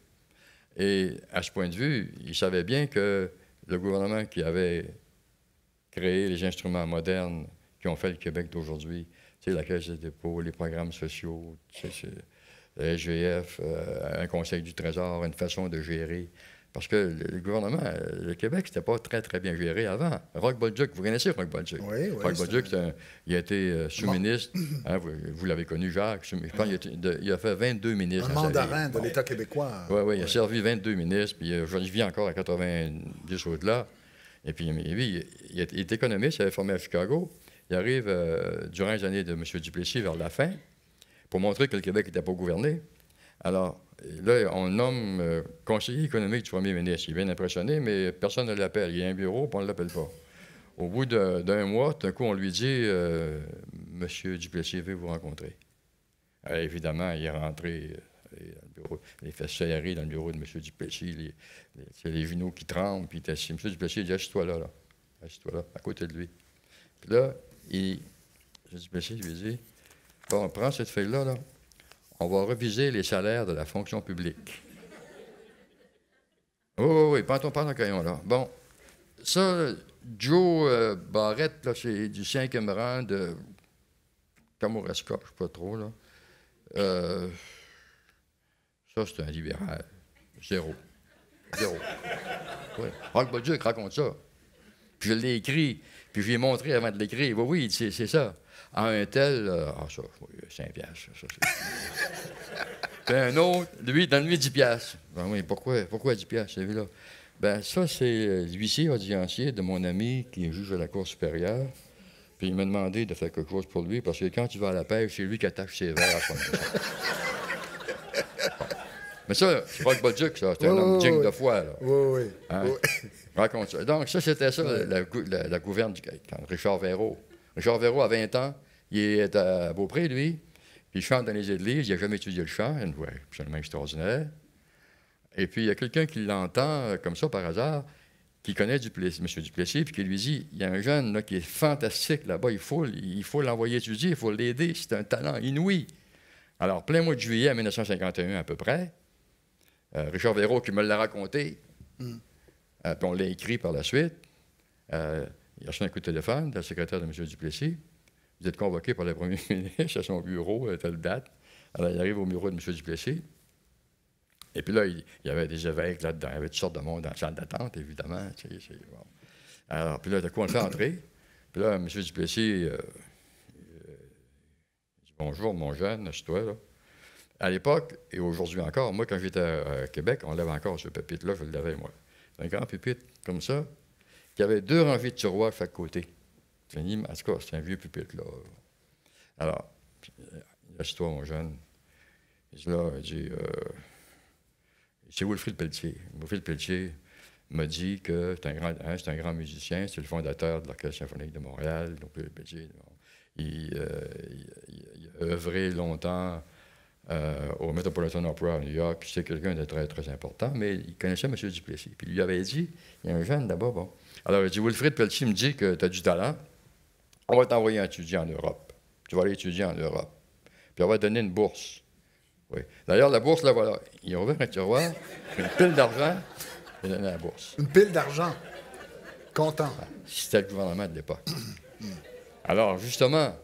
Et à ce point de vue, il savait bien que le gouvernement qui avait créé les instruments modernes qui ont fait le Québec d'aujourd'hui, tu sais, la Caisse de dépôt, les programmes sociaux, le SGF, un conseil du Trésor, une façon de gérer. Parce que le gouvernement, le Québec, c'était pas très, très bien géré avant. Roch Bolduc, vous connaissez Roch Bolduc? Oui, oui. Roch Bolduc, il a été sous-ministre. Hein, vous l'avez connu, Jacques. Je pense qu'il a fait 22 ministres. Un mandarin de l'État québécois. Oui, oui, il a servi 22 ministres, puis il vit encore à 90 au-delà. Et puis, lui, il est économiste, il avait formé à Chicago. Il arrive durant les années de M. Duplessis vers la fin pour montrer que le Québec n'était pas gouverné. Alors, là, on le nomme conseiller économique du premier ministre. Il est bien impressionné, mais personne ne l'appelle. Il y a un bureau, puis on ne l'appelle pas. Au bout d'un mois, tout d'un coup, on lui dit Monsieur Duplessis veut vous rencontrer. Alors, évidemment, il est rentré dans le bureau, les fesses serrées dans le bureau de M. Duplessis, les genoux qui tremblent, puis M. Duplessis dit Assis-toi là, assis-toi là, à côté de lui. Puis là, M. Duplessis lui dit Bon, prends cette feuille-là, là. On va reviser les salaires de la fonction publique. Oui, prends ton crayon, là. Bon, ça, Joe Barrett, là, c'est du 5e rang de Kamouraska, je ne sais pas trop, là. Ça, c'est un libéral. Zéro. Oui. Roch Bolduc raconte ça. Puis je l'ai écrit, puis je lui ai montré avant de l'écrire. Oui, c'est ça. À un tel, ça, oui, 5 piastres. Ça, puis un autre, lui, donne-lui 10 piastres. Ben oui, pourquoi 10 piastres, celui-là? Ben ça, c'est l'huissier audiencier de mon ami qui est juge à la Cour supérieure. Puis il m'a demandé de faire quelque chose pour lui, parce que quand il va à la pêche, c'est lui qui attache ses verres à son maison. Mais ça, c'est pas le Bolduc, ça. C'est un homme digne de foi, là. Oui. Hein? Raconte ça. Donc, ça, c'était ça, la gouverne quand Richard Verreault. Richard Verreault, à 20 ans, il est à Beaupré, lui, puis il chante dans les églises. Il n'a jamais étudié le chant, une voix absolument extraordinaire. Et puis, il y a quelqu'un qui l'entend, comme ça, par hasard, qui connaît M. Duplessis, puis qui lui dit il y a un jeune là, qui est fantastique là-bas, il faut l'envoyer étudier, il faut l'aider, c'est un talent inouï. Alors, plein mois de juillet 1951 à peu près, Richard Verreault qui me l'a raconté, puis on l'a écrit par la suite. Il a reçu un coup de téléphone de la secrétaire de M. Duplessis. Vous êtes convoqué par le premier ministre à son bureau, à telle date. Alors, il arrive au bureau de M. Duplessis. Et puis là, il y avait des évêques là-dedans. Il y avait toutes sortes de monde dans la salle d'attente, évidemment. Bon. Alors, puis là, d'un coup, on le fait entrer. Puis là, M. Duplessis dit bonjour, mon jeune, assieds-toi, là. À l'époque, et aujourd'hui encore, moi, quand j'étais à Québec, on l'avait encore, ce pupitre-là, je l'avais, moi. C'est un grand pupitre, comme ça, qui avait 2 rangées de tiroirs à chaque côté. En tout cas, c'est un vieux pupitre, là. Alors, assieds-toi, mon jeune. Il dit, c'est Wilfrid Pelletier. Wilfrid Pelletier m'a dit que c'est un grand musicien, c'est le fondateur de l'Orchestre symphonique de Montréal. Donc, Pelletier, il a œuvré longtemps au Metropolitan Opera à New York. C'est quelqu'un de très, très important, mais il connaissait M. Duplessis. Puis il lui avait dit, il y a un jeune là-bas, bon. Alors, il dit, Wilfrid Pelletier me dit que tu as du talent, on va t'envoyer étudier en Europe. Tu vas aller étudier en Europe. Puis on va te donner une bourse. Oui. D'ailleurs, la bourse, là, voilà. Il a ouvert un tiroir, une pile d'argent, il a donné la bourse. Une pile d'argent. Content. C'était le gouvernement de l'époque. Alors, justement,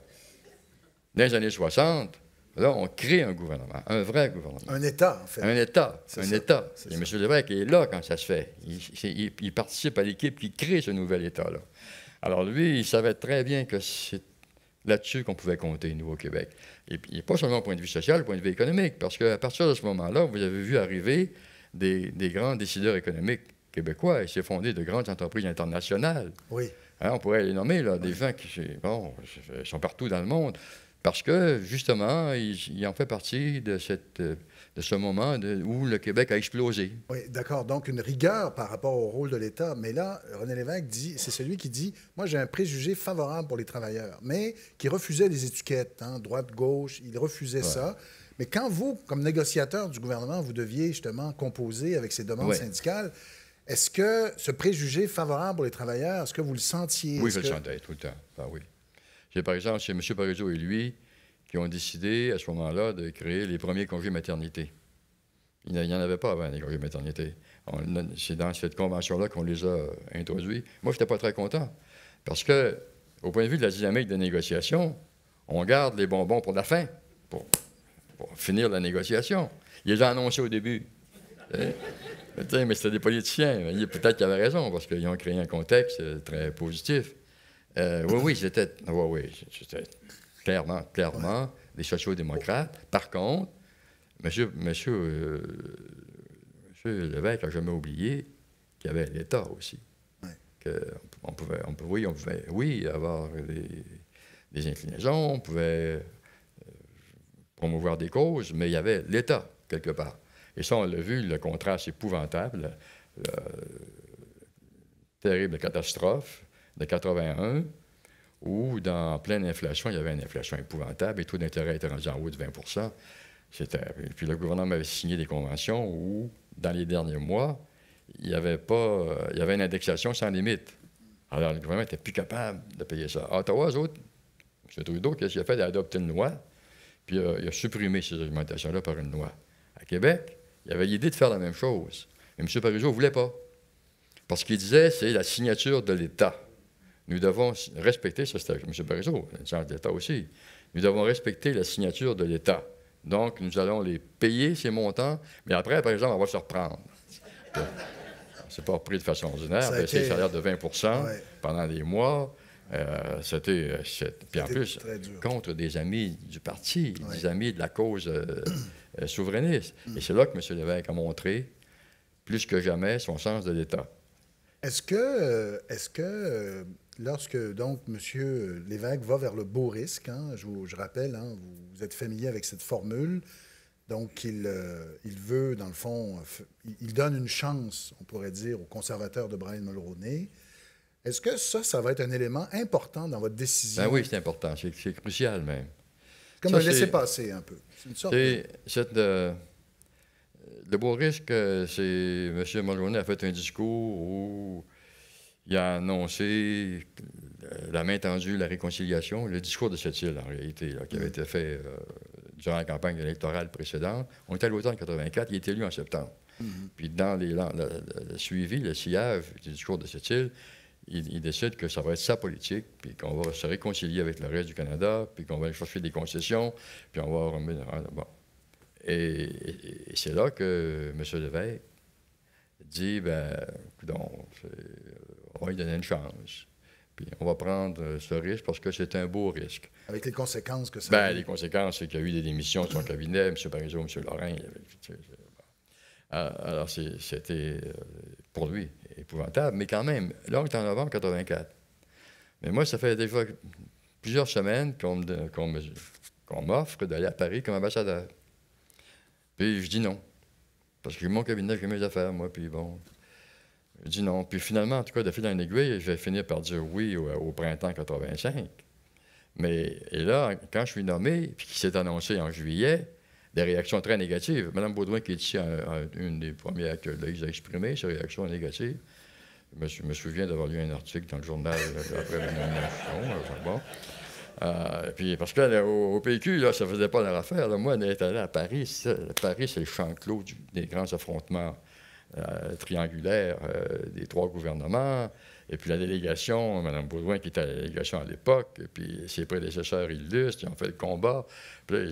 dans les années 60, là, on crée un gouvernement, un vrai gouvernement. Un État, en fait. Un État, C'est État. C'est Et ça. M. Lévesque est là quand ça se fait. Il participe à l'équipe qui crée ce nouvel État-là. Alors, lui, il savait très bien que c'est là-dessus qu'on pouvait compter, nous, au Québec. Et puis, pas seulement au point de vue social, au point de vue économique, parce qu'à partir de ce moment-là, vous avez vu arriver des grands décideurs économiques québécois, et s'est fondé de grandes entreprises internationales. Oui. Hein, on pourrait les nommer, là, des gens qui sont partout dans le monde, parce que, justement, ils en fait partie de ce moment où le Québec a explosé. Oui, d'accord. Donc, une rigueur par rapport au rôle de l'État. Mais là, René Lévesque dit, c'est celui qui dit, moi, j'ai un préjugé favorable pour les travailleurs, mais qui refusait les étiquettes, hein, droite, gauche, il refusait ça. Mais quand vous, comme négociateur du gouvernement, vous deviez justement composer avec ces demandes syndicales, est-ce que ce préjugé favorable pour les travailleurs, est-ce que vous le sentiez? Oui, je le sentais tout le temps. Ah, oui. J'ai, par exemple, chez M. Parizeau et lui, qui ont décidé, à ce moment-là, de créer les premiers congés maternité. Il n'y en avait pas avant, les congés maternité. C'est dans cette convention-là qu'on les a introduits. Moi, je n'étais pas très content. Parce que, au point de vue de la dynamique de négociation, on garde les bonbons pour la fin. pour finir la négociation. Il les a annoncés au début. Mais c'était des politiciens. Peut-être qu'ils avaient raison, parce qu'ils ont créé un contexte très positif. Oui, c'était clairement des sociaux-démocrates. Par contre, M. Lévesque n'a jamais oublié qu'il y avait l'État aussi. Ouais. On pouvait avoir des inclinaisons, on pouvait promouvoir des causes, mais il y avait l'État, quelque part. Et ça, on l'a vu, le contraste épouvantable, terrible catastrophe de 81, où, dans pleine inflation, il y avait une inflation épouvantable, et le taux d'intérêt était rendu en haut de 20 %. Puis le gouvernement avait signé des conventions où, dans les derniers mois, il y avait une indexation sans limite. Alors, le gouvernement n'était plus capable de payer ça. À Ottawa, eux autres, M. Trudeau, qu'est-ce qu'il a fait? Il a adopté une loi, puis il a supprimé ces augmentations-là par une loi. À Québec, il avait l'idée de faire la même chose. Mais M. Parizeau ne voulait pas. Parce qu'il disait, c'est la signature de l'État. Nous devons respecter, ça c'était M. Parizeau, une chance d'État aussi, nous devons respecter la signature de l'État. Donc, nous allons les payer, ces montants, mais après, par exemple, on va se reprendre. C'est pas repris de façon ordinaire, c'est le salaire de 20 pendant des mois. Puis en plus, contre des amis du parti, des amis de la cause souverainiste. Et c'est là que M. Lévesque a montré, plus que jamais, son sens de l'État. Est-ce que lorsque, donc, M. Lévesque va vers le beau risque, hein, je rappelle, hein, vous êtes familier avec cette formule, donc il veut, dans le fond, il donne une chance, on pourrait dire, aux conservateurs de Brian Mulroney. Est-ce que ça va être un élément important dans votre décision? Ben oui, c'est important, c'est crucial même. Comme un laisser-passer un peu. C'est une sorte le beau risque, c'est M. Mulroney a fait un discours où il a annoncé la main tendue, la réconciliation, le discours de cette île, en réalité, là, qui avait été fait durant la campagne électorale précédente. On était à l'automne 84, il est élu en septembre. Puis dans le suivi, le sillage du discours de cette île, il décide que ça va être sa politique, puis qu'on va se réconcilier avec le reste du Canada, puis qu'on va aller chercher des concessions, puis on va remettre... Bon. Et c'est là que M. Lévesque dit, on va lui donner une chance. Puis on va prendre ce risque parce que c'est un beau risque. Avec les conséquences que ça a eu. Les conséquences, c'est qu'il y a eu des démissions de son cabinet, M. Parizeau, M. Lorrain. Alors, c'était pour lui épouvantable, mais quand même, là, on est en novembre 84. Mais moi, ça fait déjà plusieurs semaines qu'on m'offre d'aller à Paris comme ambassadeur. Puis je dis non. Parce que j'ai mon cabinet, j'ai mes affaires, moi, puis bon. Je dis non. Puis finalement, en tout cas, de fil en aiguille, je vais finir par dire oui au printemps 85. Et là, quand je suis nommé, puis qu'il s'est annoncé en juillet, des réactions très négatives. Mme Baudouin, qui est ici, une des premières que Loïs a exprimé, ces réactions négatives. Je me souviens d'avoir lu un article dans le journal après la nomination. Bon. Puis parce que au PQ, là, ça ne faisait pas leur affaire. Là. Moi, on est allé à Paris. Paris, c'est le champ clos des grands affrontements triangulaires des trois gouvernements. Et puis la délégation, Mme Baudouin, qui était à la délégation à l'époque, et puis ses prédécesseurs illustres, ils ont fait le combat. Puis là,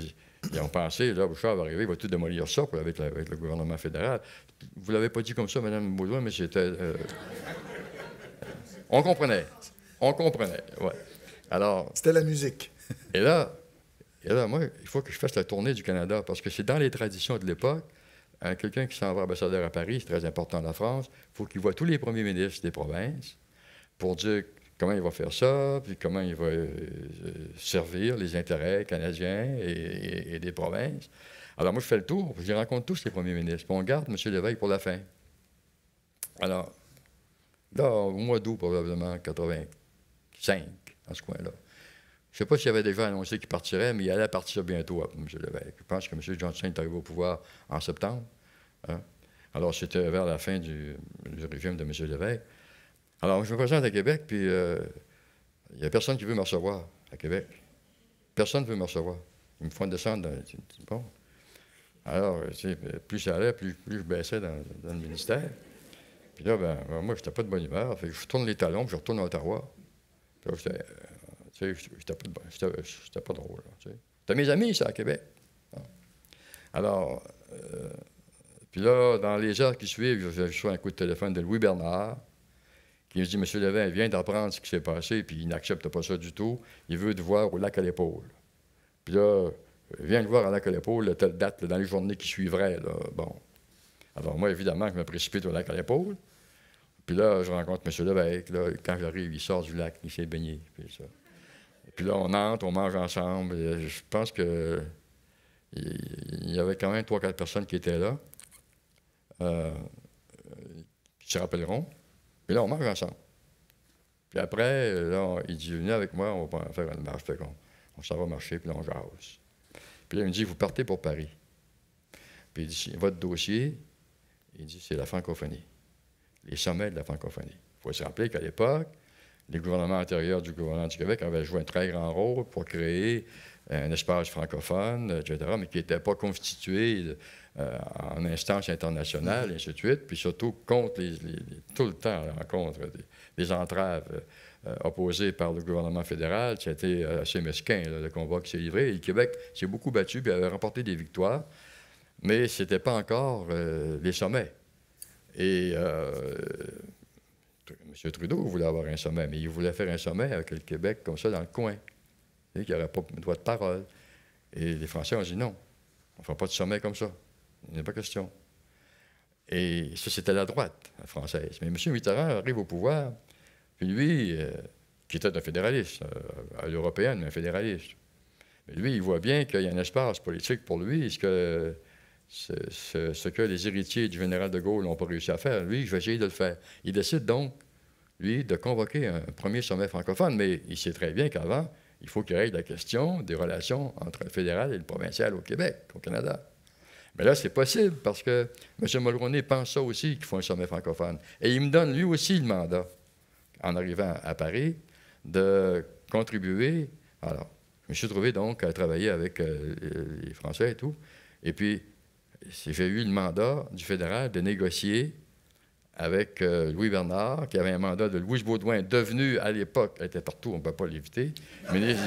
ils ont pensé, là, Bouchard va arriver, il va tout démolir ça avec le gouvernement fédéral. Vous ne l'avez pas dit comme ça, Mme Baudouin, mais c'était... On comprenait, ouais. Alors... C'était la musique. et là, moi, il faut que je fasse la tournée du Canada, parce que c'est dans les traditions de l'époque. Quelqu'un qui s'en va ambassadeur à Paris, c'est très important en la France, il faut qu'il voit tous les premiers ministres des provinces pour dire comment il va faire ça, puis comment il va servir les intérêts canadiens et des provinces. Alors moi, je fais le tour, je les rencontre tous, les premiers ministres, puis on garde M. Lévesque pour la fin. Alors, là, au mois d'août, probablement, 85, dans ce coin-là. Je ne sais pas s'il avait déjà annoncé qu'il partirait, mais il allait partir bientôt, M. Lévesque. Je pense que M. Johnson est arrivé au pouvoir en septembre. Hein? Alors, c'était vers la fin du régime de M. Lévesque. Alors, je me présente à Québec, puis il n'y a personne qui veut me recevoir à Québec. Personne ne veut me recevoir. Ils me font descendre bon. Alors, plus ça allait, plus je baissais dans le ministère. Puis là, moi, je n'étais pas de bonne humeur. Fait que je tourne les talons, puis je retourne à Ottawa. Puis là, j'étais pas drôle. C'était mes amis, ça, à Québec. Alors, puis là, dans les heures qui suivent, je reçois un coup de téléphone de Louis Bernard, qui me dit, « Monsieur Lévin, il vient d'apprendre ce qui s'est passé, puis il n'accepte pas ça du tout. Il veut te voir au lac à l'épaule. » Puis là, viens le voir à lac à l'épaule, telle date, là, dans les journées qui suivraient. Là. Bon. Alors moi, évidemment, je me précipite au lac à l'épaule. Puis là, je rencontre M. Lévesque. Là, quand j'arrive, il sort du lac, il s'est baigné. Puis là, on entre, on mange ensemble. Et je pense que il y avait quand même 3-4 personnes qui étaient là, qui se rappelleront. Puis là, on mange ensemble. Puis après, là, il dit, venez avec moi, on va faire une marche. Fait on s'en va marcher, puis là, on jase. Puis là, il me dit, vous partez pour Paris. Puis il dit, votre dossier, il dit, c'est la francophonie. Les sommets de la francophonie. Il faut se rappeler qu'à l'époque, les gouvernements antérieurs du gouvernement du Québec avaient joué un très grand rôle pour créer un espace francophone, etc., mais qui n'était pas constitué en instance internationale, et ainsi de suite, puis surtout contre tout le temps à l'encontre des entraves opposées par le gouvernement fédéral. C'était assez mesquin, là, le combat qui s'est livré. Et le Québec s'est beaucoup battu, puis avait remporté des victoires, mais ce n'était pas encore les sommets. Et M. Trudeau voulait avoir un sommet, mais il voulait faire un sommet avec le Québec comme ça dans le coin. Il n'y aurait pas de droit de parole. Et les Français ont dit non, on ne fera pas de sommet comme ça. Il n'y a pas question. Et ça, c'était la droite française. Mais M. Mitterrand arrive au pouvoir, puis lui, qui était un fédéraliste, à l'européenne, mais un fédéraliste. Mais lui, il voit bien qu'il y a un espace politique pour lui, ce que les héritiers du général de Gaulle n'ont pas réussi à faire. Lui, je vais essayer de le faire. Il décide donc, lui, de convoquer un premier sommet francophone, mais il sait très bien qu'avant, il faut qu'il règle la question des relations entre le fédéral et le provincial au Québec, au Canada. Mais là, c'est possible parce que M. Mulroney pense ça aussi, qu'il faut un sommet francophone. Et il me donne lui aussi le mandat, en arrivant à Paris, de contribuer. Alors, je me suis trouvé donc à travailler avec les Français et tout. Et puis, j'ai eu le mandat du fédéral de négocier avec Louis Bernard, qui avait un mandat de Louis Baudouin, devenu à l'époque, elle était partout, on ne peut pas l'éviter, ministre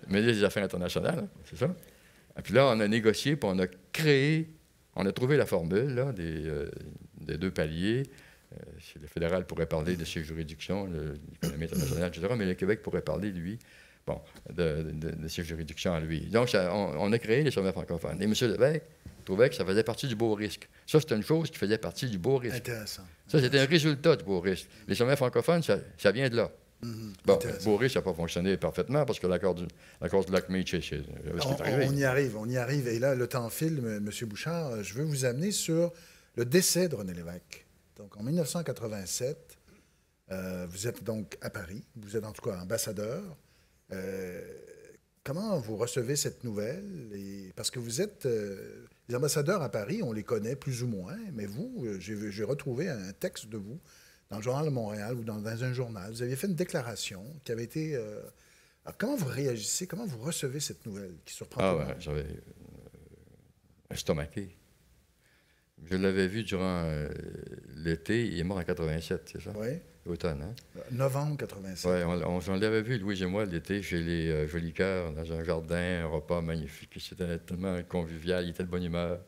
des Affaires internationales, hein, c'est ça. Et puis là, on a négocié, puis on a créé, on a trouvé la formule là, des deux paliers. Le fédéral pourrait parler de ses juridictions, l'économie internationale, etc., mais le Québec pourrait parler, lui, bon, de ses juridictions à lui. Donc, on a créé les sommets francophones. Et M. Lévesque trouvait que ça faisait partie du beau risque. Ça, c'est une chose qui faisait partie du beau risque. Intéressant. Ça, c'était un résultat du beau risque. Les sommets francophones, ça vient de là. Bon, le beau risque n'a pas fonctionné parfaitement parce que l'accord du lac Meach, c'est ce qui est arrivé. On y arrive. Et là, le temps file, M. Bouchard. Je veux vous amener sur le décès de René Lévesque. Donc, en 1987, vous êtes donc à Paris. Vous êtes en tout cas ambassadeur. Comment vous recevez cette nouvelle? Parce que vous êtes... les ambassadeurs à Paris, on les connaît plus ou moins, mais vous, j'ai retrouvé un texte de vous dans le Journal de Montréal ou dans un journal. Vous aviez fait une déclaration qui avait été... Alors, comment vous réagissez? Comment vous recevez cette nouvelle qui surprend tout le monde? J'avais estomaqué. Je l'avais vu durant l'été. Il est mort en 87, c'est ça? Oui. L'automne, hein? Novembre 87. Oui, on l'avait vu, Louis et moi, l'été, chez les Jolis Cœurs, dans un jardin, un repas magnifique. C'était tellement convivial, il était de bonne humeur.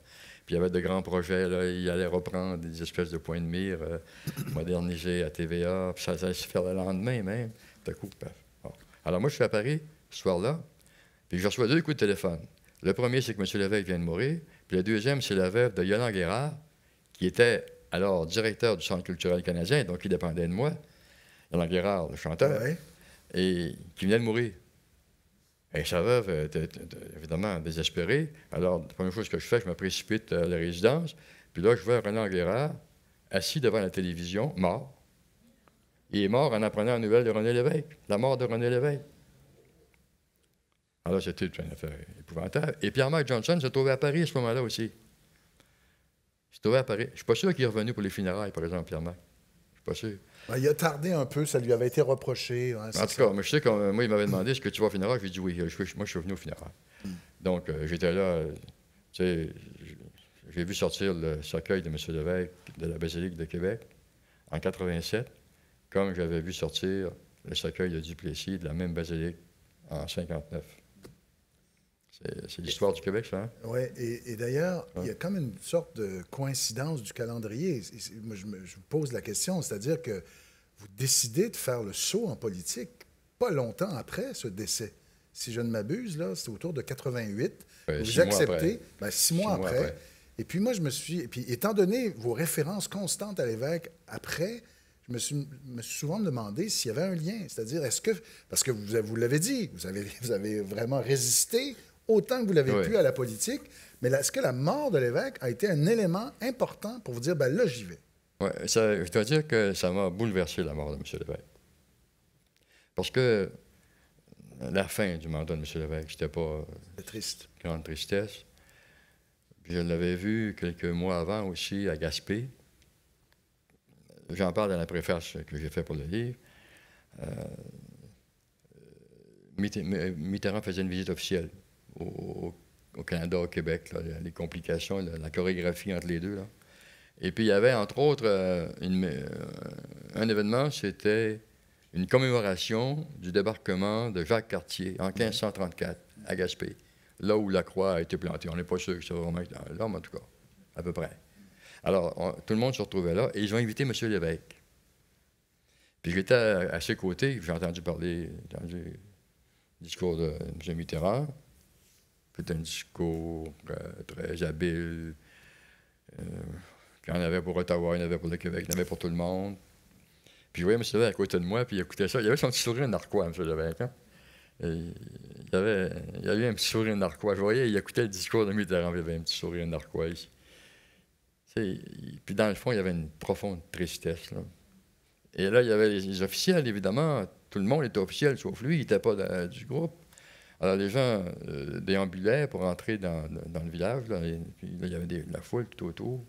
Puis il y avait de grands projets, là. Il allait reprendre des espèces de points de mire modernisés à TVA. Puis ça allait se faire le lendemain même. Tout à coup, paf. Bon. Alors moi, je suis à Paris, ce soir-là, puis je reçois 2 coups de téléphone. Le premier, c'est que M. Lévesque vient de mourir. Puis le deuxième, c'est la veuve de Yolande Guérard, qui était alors directeur du Centre culturel canadien, donc il dépendait de moi. Yolande Guérard, le chanteur, et qui venait de mourir. Et sa veuve était évidemment désespérée. Alors, la première chose que je fais, je me précipite à la résidence. Puis là, je vois Roland Guérard assis devant la télévision, mort. Il est mort en apprenant la nouvelle de René Lévesque, la mort de René Lévesque. Alors, c'était une affaire épouvantable. Et Pierre-Marc Johnson se trouvait à Paris à ce moment-là aussi. Il se trouvait à Paris. Je ne suis pas sûr qu'il est revenu pour les funérailles, par exemple, Pierre-Marc. Je ne suis pas sûr. Il a tardé un peu, ça lui avait été reproché. Hein, en tout cas, moi, je sais que moi, il m'avait demandé est-ce que tu vas au funérailles. Je lui ai dit oui. Moi, je suis venu au funérailles. Donc, j'étais là. Tu sais, j'ai vu sortir le cercueil de M. Lévesque de la Basilique de Québec en 87, comme j'avais vu sortir le cercueil de Duplessis de la même basilique en 59. C'est l'histoire du Québec, ça. Hein? Oui, et d'ailleurs, Ouais. il y a comme une sorte de coïncidence du calendrier. Moi, je vous pose la question, c'est-à-dire que vous décidez de faire le saut en politique pas longtemps après ce décès. Si je ne m'abuse, là, c'est autour de 88. Vous 6 mois acceptez, après. 6 mois après. Et puis moi, et puis étant donné vos références constantes à l'évêque après, je me suis souvent demandé s'il y avait un lien. C'est-à-dire, parce que vous l'avez dit, vous avez vraiment résisté autant que vous l'avez Oui. pu à la politique, mais est-ce que la mort de l'évêque a été un élément important pour vous dire, ben là, j'y vais? Oui, je dois dire que ça m'a bouleversé, la mort de M. Lévesque. Parce que la fin du mandat de M. Lévesque, c'était pas C'est triste. grande tristesse. Puis je l'avais vu quelques mois avant aussi à Gaspé. J'en parle dans la préface que j'ai fait pour le livre. Mitterrand faisait une visite officielle au Canada, au Québec, là, les complications, la chorégraphie entre les deux. Là. Et puis il y avait, entre autres, un événement, c'était une commémoration du débarquement de Jacques Cartier en 1534 à Gaspé, là où la croix a été plantée. On n'est pas sûr que ça va vraiment être là, mais en tout cas, à peu près. Alors, tout le monde se retrouvait là, et ils ont invité M. Lévesque. Puis j'étais à ses côtés, j'ai entendu le discours de M. Mitterrand. C'était un discours très habile. Il y en avait pour Ottawa, il y en avait pour le Québec, il y en avait pour tout le monde. Puis je voyais M. Lévesque à côté de moi, puis il écoutait ça. Il avait son petit sourire narquois, M. Lévesque. Hein? Il avait un petit sourire narquois. Je voyais, il écoutait le discours de Mitterrand, il avait un petit sourire narquois ici. Puis dans le fond, il y avait une profonde tristesse. Là. Et là, il y avait les officiels, évidemment. Tout le monde était officiel, sauf lui, il n'était pas du groupe. Alors les gens déambulaient pour entrer dans le village. Là, et puis là, il y avait la foule tout autour.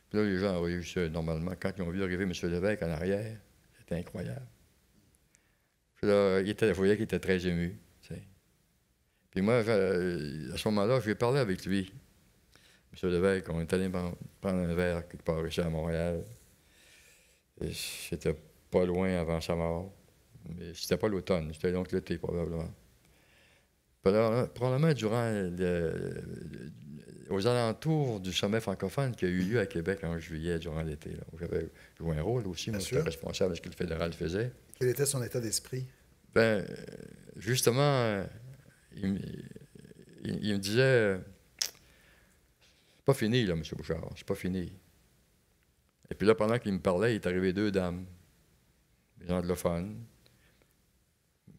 Puis là, les gens réussissaient normalement. Quand ils ont vu arriver M. Lévesque en arrière, c'était incroyable. Puis là, je voyais qu'il était très ému. T'sais. Puis moi, à ce moment-là, je lui ai parlé avec lui. M. Lévesque, on est allé prendre un verre quelque part ici à Montréal. Et c'était pas loin avant sa mort. Mais c'était pas l'automne, c'était donc l'été, probablement. Puis alors, probablement aux alentours du sommet francophone qui a eu lieu à Québec en juillet, durant l'été, là, où j'avais joué un rôle aussi, moi, j'étais responsable de ce que le fédéral faisait. Quel était son état d'esprit? Ben, justement, il me disait, c'est pas fini, là, M. Bouchard, c'est pas fini. Et puis là, pendant qu'il me parlait, il est arrivé 2 dames, des anglophones.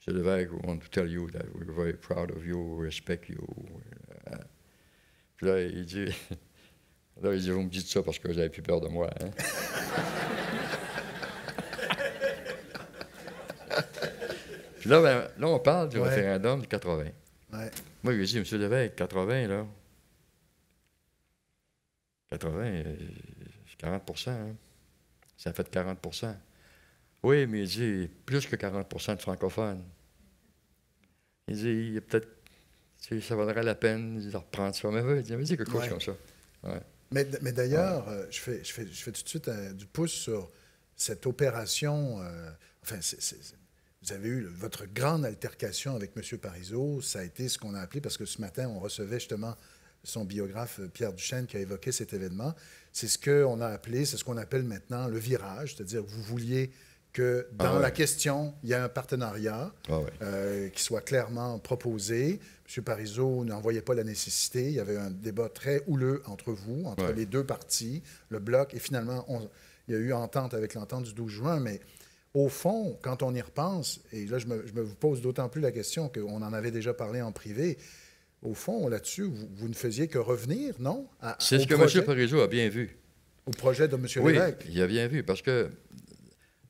M. Lévesque, we want to tell you that we're very proud of you, we respect you. Puis là, il dit, vous me dites ça parce que vous avez plus peur de moi. Hein? Puis là, là, on parle du référendum du 80. Ouais. Moi, je lui ai dit, M. Lévesque, 80, là. 80, c'est 40 %. Hein? Ça fait 40 %. Oui, mais il dit, plus que 40 % de francophones. Il dit, il y a peut-être, ça vaudrait la peine de reprendre ça. Mais il avait dit quelque chose comme ça. Ouais. Mais d'ailleurs, je fais tout de suite du pouce sur cette opération. Vous avez eu votre grande altercation avec M. Parizeau. Ça a été ce qu'on a appelé, parce que ce matin, on recevait justement son biographe Pierre Duchesne qui a évoqué cet événement. C'est ce qu'on a appelé, c'est ce qu'on appelle maintenant le virage, c'est-à-dire que vous vouliez que dans la question, il y ait un partenariat qui soit clairement proposé. M. Parizeau n'en voyait pas la nécessité. Il y avait un débat très houleux entre vous, entre les deux partis, le Bloc, et finalement, il y a eu entente avec l'entente du 12 juin, mais au fond, quand on y repense, et là, je me vous pose d'autant plus la question qu'on en avait déjà parlé en privé, au fond, là-dessus, vous ne faisiez que revenir, non? C'est ce que M. Parizeau a bien vu. Au projet de M. Lévesque. Oui, il a bien vu, parce que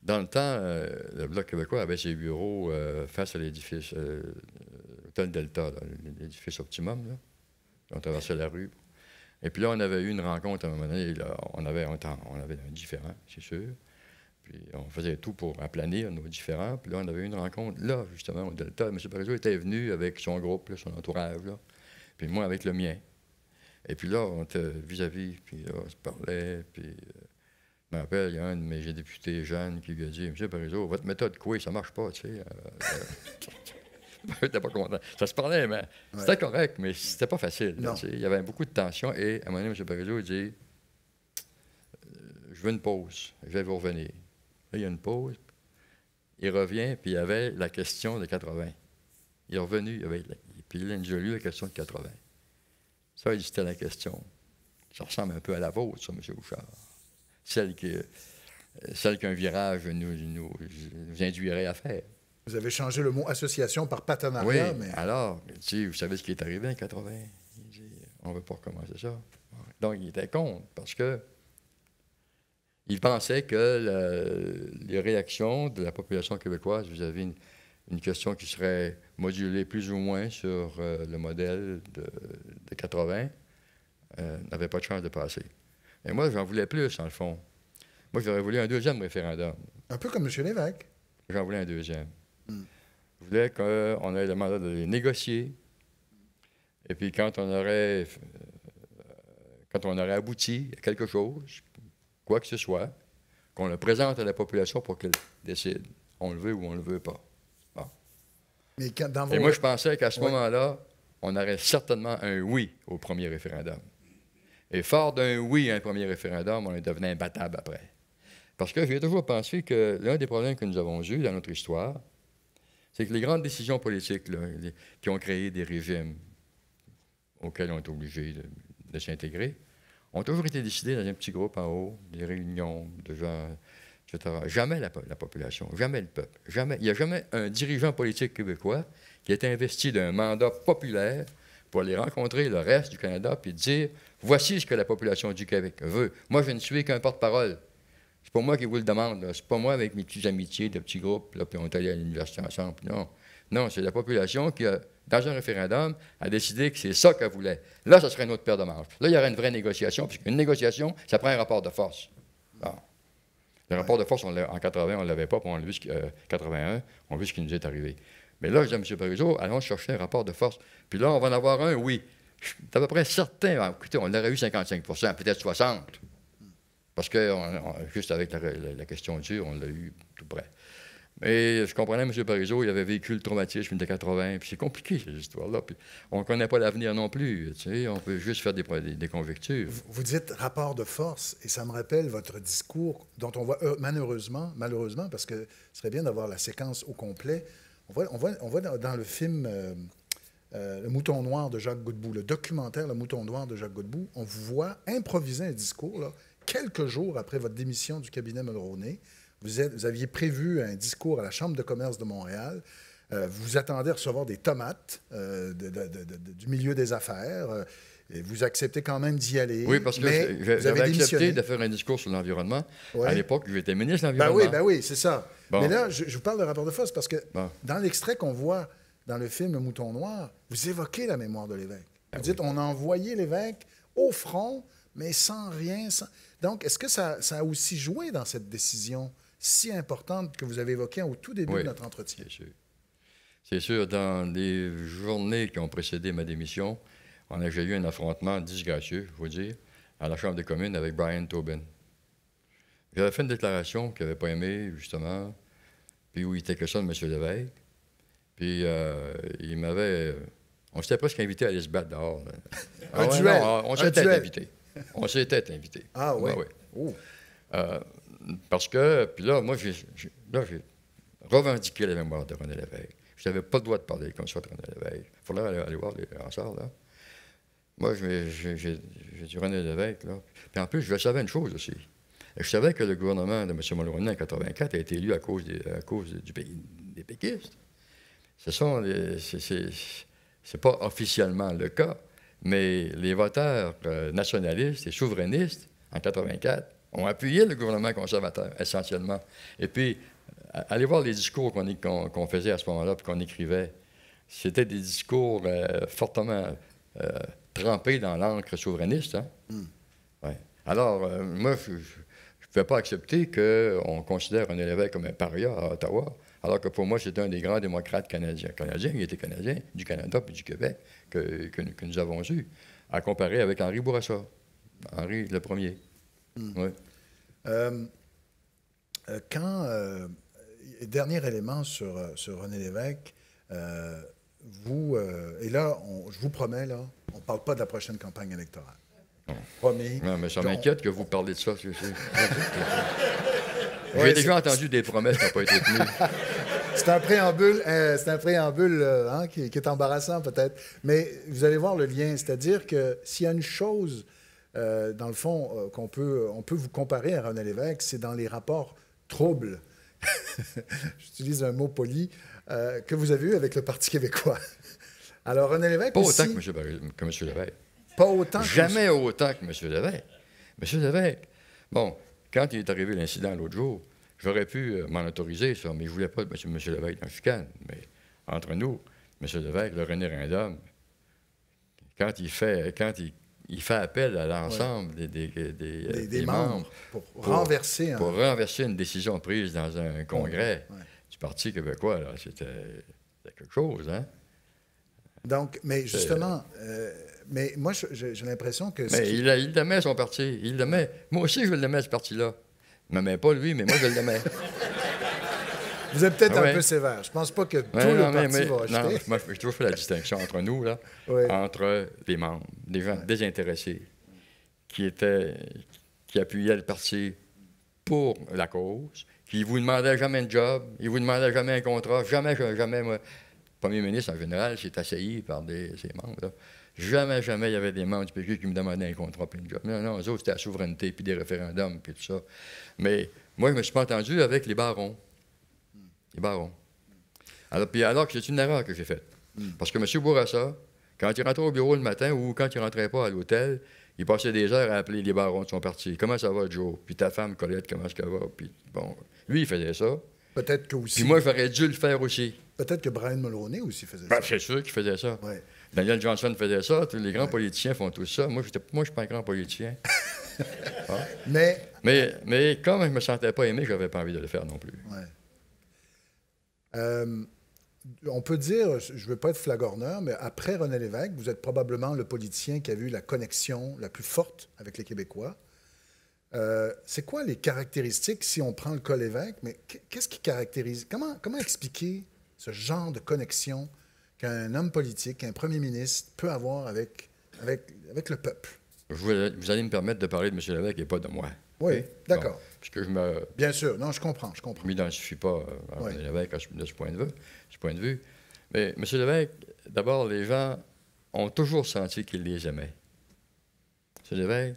dans le temps, le Bloc québécois avait ses bureaux face à l'édifice Hôtel Delta, l'édifice Optimum, là. On traversait la rue. Et puis là, on avait eu une rencontre à un moment donné. Là, on avait un différend, c'est sûr. Puis on faisait tout pour aplanir nos différends. Puis là, on avait eu une rencontre là, justement, au Delta. M. Parizeau était venu avec son groupe, là, son entourage, là. Puis moi avec le mien. Et puis là, on était vis-à-vis, puis là, on se parlait, puis... Je me rappelle, il y a un de mes députés jeunes qui lui a dit « M. Parizeau, votre méthode couée, ça marche pas, tu sais. » j'étais pas content. Ça se parlait, mais c'était correct, mais c'était pas facile. Là, il y avait beaucoup de tension. Et à un moment donné, M. Parizeau dit je veux une pause, je vais vous revenir. Là, il y a une pause. Il revient, puis il y avait la question de 80. Il est revenu, puis il a lu la question de 80. Ça, c'était la question. Ça ressemble un peu à la vôtre, ça, M. Bouchard. Celle qu'un virage nous induirait à faire. Vous avez changé le mot association par partenariat, oui, mais... alors, vous savez ce qui est arrivé en 80? Il dit, on ne veut pas recommencer ça. Donc, il était contre, parce que il pensait que les réactions de la population québécoise vis-à-vis une question qui serait modulée plus ou moins sur le modèle de 80 n'avait pas de chance de passer. Et moi, j'en voulais plus, en le fond. Moi, j'aurais voulu un deuxième référendum. Un peu comme M. Lévesque. J'en voulais un deuxième. Je voulais qu'on ait le mandat de les négocier. Et puis, quand on aurait abouti à quelque chose, quoi que ce soit, qu'on le présente à la population pour qu'elle décide. On le veut ou on ne le veut pas. Bon. Mais Et moi, je pensais qu'à ce moment-là, on aurait certainement un oui au premier référendum. Et fort d'un oui à un premier référendum, on devenait imbattable après. Parce que j'ai toujours pensé que l'un des problèmes que nous avons eus dans notre histoire, c'est que les grandes décisions politiques là, qui ont créé des régimes auxquels on est obligé de s'intégrer, ont toujours été décidées dans un petit groupe en haut, des réunions de gens, etc. Jamais la population, jamais le peuple. Jamais. Il n'y a jamais un dirigeant politique québécois qui a été investi d'un mandat populaire pour aller rencontrer le reste du Canada et dire « Voici ce que la population du Québec veut. Moi, je ne suis qu'un porte-parole. C'est pas moi qui vous le demande. C'est pas moi avec mes petites amitiés de petits groupes, là, puis on est allés à l'université ensemble. Non. Non, c'est la population qui, dans un référendum, a décidé que c'est ça qu'elle voulait. Là, ça serait une autre paire de manches. Là, il y aurait une vraie négociation, puisqu'une négociation, ça prend un rapport de force. Bon. Le rapport de force, en 80, on ne l'avait pas, puis on l'a vu, 81, on a vu ce qui nous est arrivé. Mais là, je dis à M. Parizeau, allons chercher un rapport de force. Puis là, on va en avoir un, oui. Je suis à peu près certain, écoutez, on aurait eu 55 peut-être 60 parce que juste avec la question dure, on l'a eu tout près. Mais je comprenais, M. Parizeau, il avait vécu le traumatisme de 80, puis c'est compliqué, ces histoires-là. Puis on ne connaît pas l'avenir non plus, tu sais, on peut juste faire des conjectures. Vous dites rapport de force, et ça me rappelle votre discours, dont on voit malheureusement, parce que ce serait bien d'avoir la séquence au complet, on voit dans le film Le Mouton Noir de Jacques Godbout, le documentaire Le Mouton Noir de Jacques Godbout, on vous voit improviser un discours, là, quelques jours après votre démission du cabinet Mulroney. Vous aviez prévu un discours à la Chambre de commerce de Montréal. Vous vous attendez à recevoir des tomates du milieu des affaires. Et vous acceptez quand même d'y aller. Oui, parce que j'avais accepté de faire un discours sur l'environnement. Ouais. À l'époque, j'étais ministre de l'Environnement. Ben oui, c'est ça. Bon. Mais là, je vous parle de rapport de force parce que dans l'extrait qu'on voit dans le film Le Mouton Noir, vous évoquez la mémoire de l'évêque. Vous dites, on a envoyé l'évêque au front, mais sans rien. Donc, est-ce que ça a aussi joué dans cette décision si importante que vous avez évoquée au tout début de notre entretien? C'est sûr. C'est sûr, dans les journées qui ont précédé ma démission, j'ai eu un affrontement disgracieux, je vous dire, à la Chambre des communes avec Brian Tobin. J'avais fait une déclaration qu'il n'avait pas aimée, justement, puis où il était question de M. Lévesque. Puis il m'avait... on s'était presque invité à aller se battre dehors. Un duel. Non, on s'était invité. On s'était invité. Ah oui? Oui. Parce que, puis là, moi, j'ai revendiqué la mémoire de René Lévesque. Je n'avais pas le droit de parler comme ça de René Lévesque. Il faudrait aller voir les lanceurs, là. Moi, j'ai dit René Lévesque, là. Puis en plus, je savais une chose aussi. Je savais que le gouvernement de M. Mulroney en 1984 a été élu à cause des péquistes. C'est pas officiellement le cas, mais les voteurs nationalistes et souverainistes, en 1984, ont appuyé le gouvernement conservateur, essentiellement. Et puis, allez voir les discours qu'on faisait à ce moment-là, puis qu'on écrivait. C'était des discours fortement trempés dans l'encre souverainiste. Hein? Ouais. Alors, moi, je ne pouvais pas accepter qu'on considère René Lévesque comme un paria à Ottawa, alors que pour moi, c'était un des grands démocrates canadiens. Il était canadien, du Canada puis du Québec, que nous avons eu, à comparer avec Henri Bourassa, Henri le Premier. Oui. Dernier élément sur René Lévesque, et là, je vous promets, là, on ne parle pas de la prochaine campagne électorale. Promis. Non, mais ça m'inquiète que vous parlez de ça. J'ai Ouais, déjà entendu des promesses qui n'ont pas été tenues. C'est un préambule hein, qui est embarrassant peut-être. Mais vous allez voir le lien. C'est-à-dire que s'il y a une chose, dans le fond, on peut vous comparer à René Lévesque, c'est dans les rapports troubles, j'utilise un mot poli, que vous avez eu avec le Parti québécois. Alors, René Lévesque Pas aussi, autant que M. Lévesque. pas autant Jamais autant que M. Lévesque. M. Lévesque, bon, quand il est arrivé l'incident l'autre jour, j'aurais pu m'en autoriser, ça, mais je ne voulais pas de M. Lévesque dans le chicane. Mais entre nous, M. Lévesque, le référendum, quand il fait appel à l'ensemble des membres pour renverser une décision prise dans un congrès du Parti québécois, là, c'était quelque chose, hein? Donc, mais justement, mais moi, j'ai l'impression que... Mais il l'aimait, son parti. Il l'aimait. Moi aussi, je l'aimais, ce parti-là. Il ne m'aimait pas, lui, mais moi, je l'aimais. Vous êtes peut-être un peu sévère. Je ne pense pas que tout le parti va acheter. Non, moi, je trouve la distinction entre nous, là, entre les membres, des gens désintéressés, qui appuyaient le parti pour la cause, qui ne vous demandaient jamais un job, ils ne vous demandaient jamais un contrat, jamais, moi, le premier ministre, en général, s'est assailli par ses membres, là. Jamais il y avait des membres du PQ qui me demandaient un contrat puis un job. Non, eux autres, c'était la souveraineté, puis des référendums, puis tout ça. Mais moi, je me suis pas entendu avec les barons. Les barons. Alors que c'est une erreur que j'ai faite. Parce que M. Bourassa, quand il rentrait au bureau le matin ou quand il rentrait pas à l'hôtel, il passait des heures à appeler les barons de son parti. Comment ça va, Joe? Puis ta femme, Colette, comment ça va? Puis bon, lui, il faisait ça. Peut-être que aussi. Puis moi, j'aurais dû le faire aussi. Peut-être que Brian Mulroney aussi faisait ça. C'est sûr qu'il faisait ça. Ouais. Daniel Johnson faisait ça. Tous les grands politiciens font tout ça. Moi, je ne suis pas un grand politicien. Mais comme je ne me sentais pas aimé, je n'avais pas envie de le faire non plus. Ouais. On peut dire, je ne veux pas être flagorneur, mais après René Lévesque, vous êtes probablement le politicien qui a eu la connexion la plus forte avec les Québécois. C'est quoi les caractéristiques, si on prend le cas Lévesque, mais qu'est-ce qui caractérise, comment expliquer ce genre de connexion qu'un homme politique, qu'un premier ministre peut avoir avec le peuple? Vous allez me permettre de parler de M. Lévesque et pas de moi. Oui, d'accord. Puisque Bien sûr, non, je comprends. Je ne m'identifie pas à René Lévesque de ce point de vue. Mais M. Lévesque, d'abord, les gens ont toujours senti qu'il les aimait. M. Lévesque,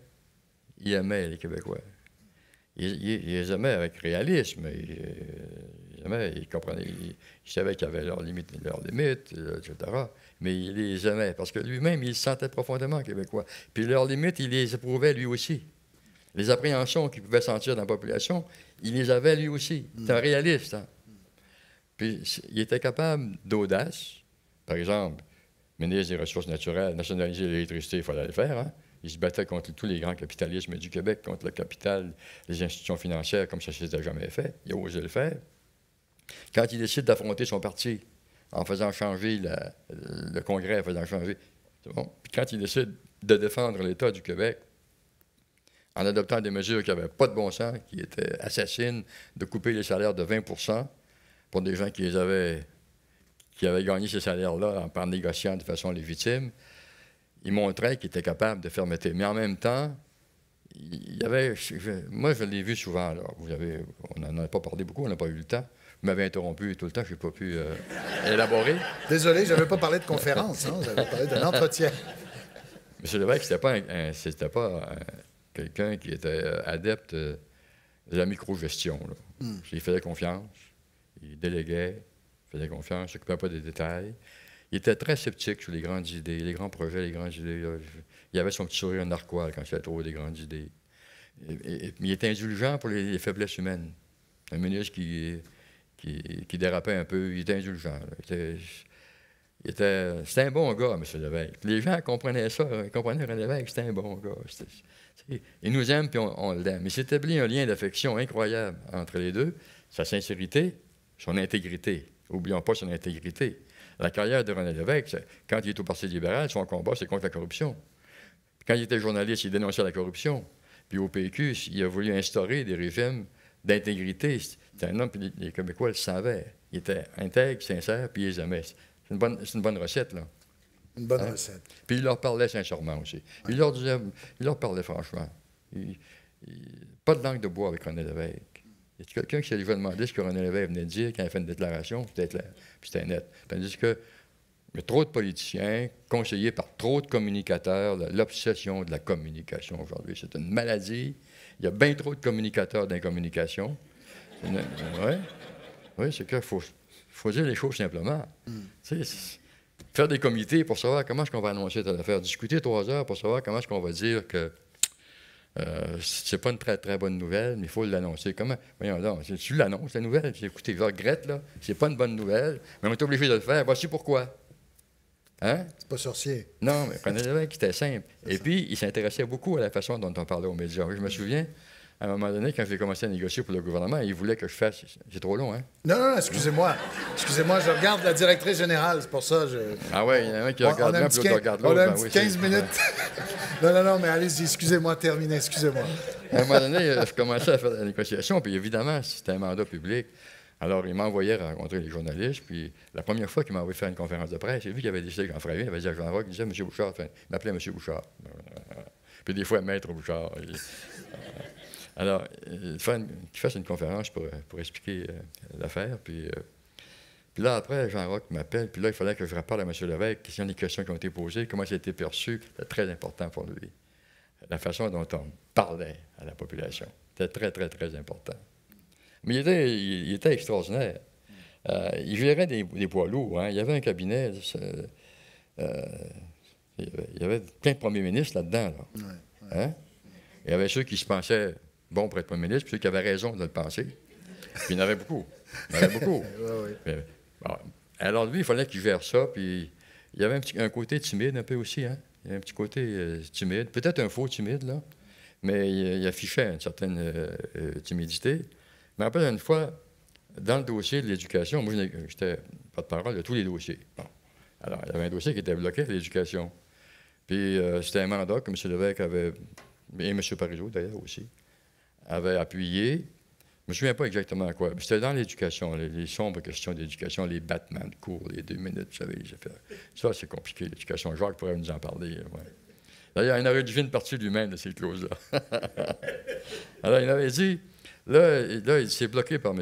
il aimait les Québécois. Il les aimait avec réalisme. Il comprenait. Il savait qu'il y avait leurs limites, etc. Mais il les aimait parce que lui-même, il se sentait profondément québécois. Puis leurs limites, il les éprouvait lui aussi. Les appréhensions qu'il pouvait sentir dans la population, il les avait lui aussi. C'était un réaliste. Hein? Puis il était capable d'audace. Par exemple, ministre des Ressources naturelles, nationaliser l'électricité, il fallait le faire. Hein? Il se battait contre tous les grands capitalismes du Québec, contre le capital, les institutions financières, comme ça ne s'était jamais fait. Il a osé le faire. Quand il décide d'affronter son parti en faisant changer le Congrès, en faisant changer... C'est bon. Puis quand il décide de défendre l'État du Québec, en adoptant des mesures qui n'avaient pas de bon sens, qui étaient assassines, de couper les salaires de 20 pour des gens qui avaient gagné ces salaires-là en négociant de façon légitime, il montrait qu'il était capable de fermeté. Mais en même temps, moi, je l'ai vu souvent. Là. On n'en a pas parlé beaucoup, on n'a pas eu le temps. Vous m'avez interrompu tout le temps, je n'ai pas pu élaborer. Désolé, je n'avais pas parlé de conférence, hein, j'avais parlé d'un entretien. M. Lévesque, c'était pas quelqu'un qui était adepte de la microgestion. Il faisait confiance, il déléguait, il faisait confiance, il ne s'occupait pas des détails. Il était très sceptique sur les grandes idées, les grands projets, les grandes idées. Là. Il avait son petit sourire narquois quand il a trouvé des grandes idées. Il était indulgent pour les faiblesses humaines. Un ministre qui dérapait un peu, il était indulgent. C'était un bon gars, M. Lévesque. Les gens comprenaient ça, ils comprenaient René Lévesque, c'était un bon gars. Il nous aime puis on l'aime. Mais s'établit un lien d'affection incroyable entre les deux, sa sincérité, son intégrité. N'oublions pas son intégrité. La carrière de René Lévesque, quand il est au Parti libéral, son combat, c'est contre la corruption. Puis quand il était journaliste, il dénonçait la corruption. Puis au PQ, il a voulu instaurer des régimes d'intégrité. C'était un homme, puis les Québécois le savaient. Il était intègre, sincère, puis ils les aimaient. C'est une bonne recette, là. Une bonne recette. Puis il leur parlait sincèrement aussi. Ouais. Il leur parlait franchement. Pas de langue de bois avec René Lévesque. Il y a quelqu'un qui s'est demandé ce que René Lévesque venait de dire quand il a fait une déclaration, c'était clair, puis c'était net. Tandis que il y a trop de politiciens, conseillés par trop de communicateurs, l'obsession de la communication aujourd'hui. C'est une maladie. Il y a bien trop de communicateurs dans la communication. Oui, c'est qu'il faut dire les choses simplement. Faire des comités pour savoir comment est-ce qu'on va annoncer telle affaire. Discuter 3 heures pour savoir comment est-ce qu'on va dire que c'est pas une très, très bonne nouvelle, mais il faut l'annoncer. Comment? Voyons donc, tu l'annonces, la nouvelle. Écoutez, je regrette, là, c'est pas une bonne nouvelle, mais on est obligé de le faire. Voici pourquoi. Hein? C'est pas sorcier. Non, mais René Lévesque, c'était simple. Et puis, il s'intéressait beaucoup à la façon dont on parlait aux médias. Je me souviens, à un moment donné, quand j'ai commencé à négocier pour le gouvernement, il voulait que je fasse... C'est trop long, hein? Non, excusez-moi. Excusez-moi, je regarde la directrice générale, c'est pour ça. Ah oui, il y en a un qui regarde l'un, puis l'autre regarde l'autre. On a un petit 15 minutes. Non, mais allez-y, excusez-moi, terminez, excusez-moi. À un moment donné, je commençais à faire la négociation, puis évidemment, c'était un mandat public. Alors, il m'envoyait rencontrer les journalistes, puis la première fois qu'il m'a envoyé faire une conférence de presse, c'est lui qui avait décidé que j'en ferais une. Il avait dit à Jean-Roch, il disait « M. Bouchard », enfin, il m'appelait M. Bouchard. Puis des fois, Maître Bouchard. Alors, qu'il fasse une conférence pour expliquer l'affaire, puis là, après, Jean-Roch m'appelle, puis là, il fallait que je reparle à M. Lévesque, quelles sont les questions qui ont été posées, comment ça a été perçu, c'était très important pour lui. La façon dont on parlait à la population, c'était très, très, très important. Mais il était extraordinaire. Il gérait des poids lourds. Hein. Il y avait un cabinet. Il y avait plein de premiers ministres là-dedans. Là. Ouais. Hein? Il y avait ceux qui se pensaient bons pour être premier ministre, puis ceux qui avaient raison de le penser. Puis il y en avait beaucoup. Ouais. Bon, alors lui, il fallait qu'il gère ça. Puis il y avait un côté timide un peu aussi. Hein? Il y avait un petit côté timide. Peut-être un faux timide, là. Mais il affichait une certaine timidité. Mais après, une fois, dans le dossier de l'éducation, moi, j'étais porte-parole de tous les dossiers. Bon. Alors, il y avait un dossier qui était bloqué à l'éducation. Puis, c'était un mandat que M. Lévesque avait, et M. Parizeau, d'ailleurs, aussi, avait appuyé. Je ne me souviens pas exactement à quoi. C'était dans l'éducation, les sombres questions d'éducation, les battements de cours, les 2 minutes, vous savez, les affaires. Ça, c'est compliqué, l'éducation. Jacques pourrait nous en parler. Ouais. D'ailleurs, il en aurait dû une partie de lui-même de ces clauses-là. Alors, il avait dit... Là, il s'est bloqué par M.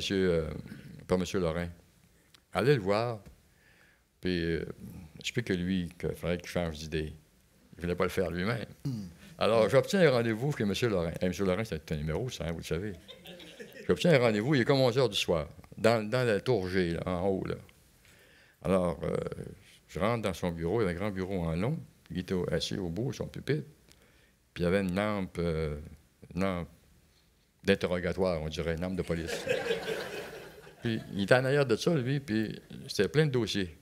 Lorrain. Allez le voir, puis explique que lui, qu'il faudrait qu'il change d'idée. Il ne voulait pas le faire lui-même. Alors, j'obtiens un rendez-vous chez M. Lorrain. M. Lorrain, c'est un numéro, ça, hein, vous le savez. J'obtiens un rendez-vous, il est comme 11 h du soir, dans la tour G, là, en haut. Là. Alors, je rentre dans son bureau, il y avait un grand bureau en long. Il était assis au bout, son pupitre. Puis il y avait une lampe d'interrogatoire, on dirait, une arme de police. Puis, il était en arrière de ça, lui, puis c'était plein de dossiers.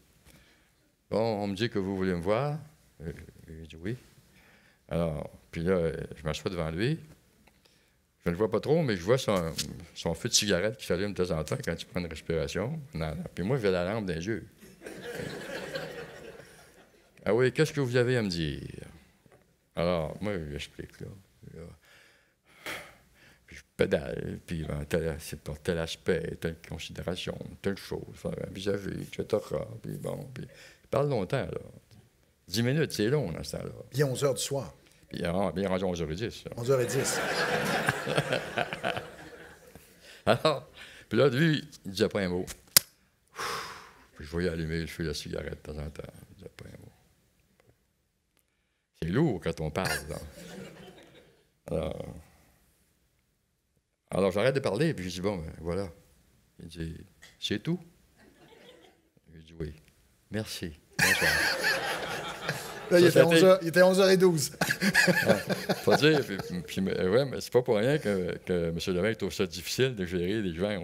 Bon, on me dit que vous voulez me voir. J'ai dit oui. Alors, puis là, je m'assois devant lui. Je ne le vois pas trop, mais je vois son feu de cigarette qui s'allume de temps en temps quand il prend une respiration. Non. Puis moi, j'ai la lampe dans les yeux. Ah oui, qu'est-ce que vous avez à me dire? Alors, moi, j'explique, là. Je pédale, puis c'est pour tel aspect, telle considération, telle chose, faire envisager, etc. Puis bon, puis il parle longtemps, là. 10 minutes, c'est long dans ce temps-là. Bien 11 h du soir. Puis il est rendu 11h10. 11h10. Alors, puis là, lui, il disait pas un mot. Puis je voyais allumer le feu de la cigarette de temps en temps. Il disait pas un mot. C'est lourd quand on parle, là. Alors, j'arrête de parler, puis je dis, bon, ben, voilà. Il dit, c'est tout? Je dis, oui. Merci. Bonsoir. Là, il était 11h12. Faut dire, ouais, mais c'est pas pour rien que M. Lévesque trouve ça difficile de gérer des gens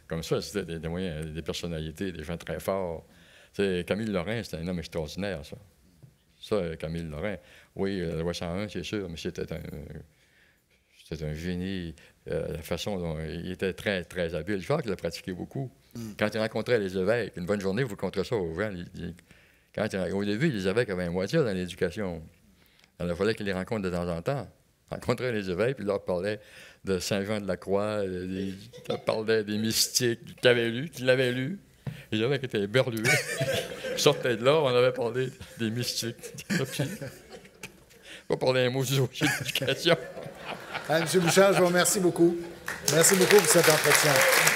comme ça. C'était des moyens, des personnalités, des gens très forts. T'sais, Camille Lorrain, c'était un homme extraordinaire, ça. Ça, Camille Lorrain. Oui, la loi 101, c'est sûr, mais c'était un génie. La façon dont il était très, très habile. Je crois qu'il l'a pratiqué beaucoup. Quand il rencontrait les évêques, une bonne journée, vous contrez ça aux gens. Au début, les évêques avaient un moitié dans l'éducation. Alors, il fallait qu'il les rencontre de temps en temps. Il rencontrait les évêques, puis il leur parlait de Saint Jean de la Croix, il leur parlait des mystiques qu'il l'avait lu. Les gens qui étaient berlués. Je sortais de là, on avait parlé des mystiques. Pas parler un mot sur l'éducation. M. Bouchard, je vous remercie beaucoup. Merci beaucoup pour cet entretien.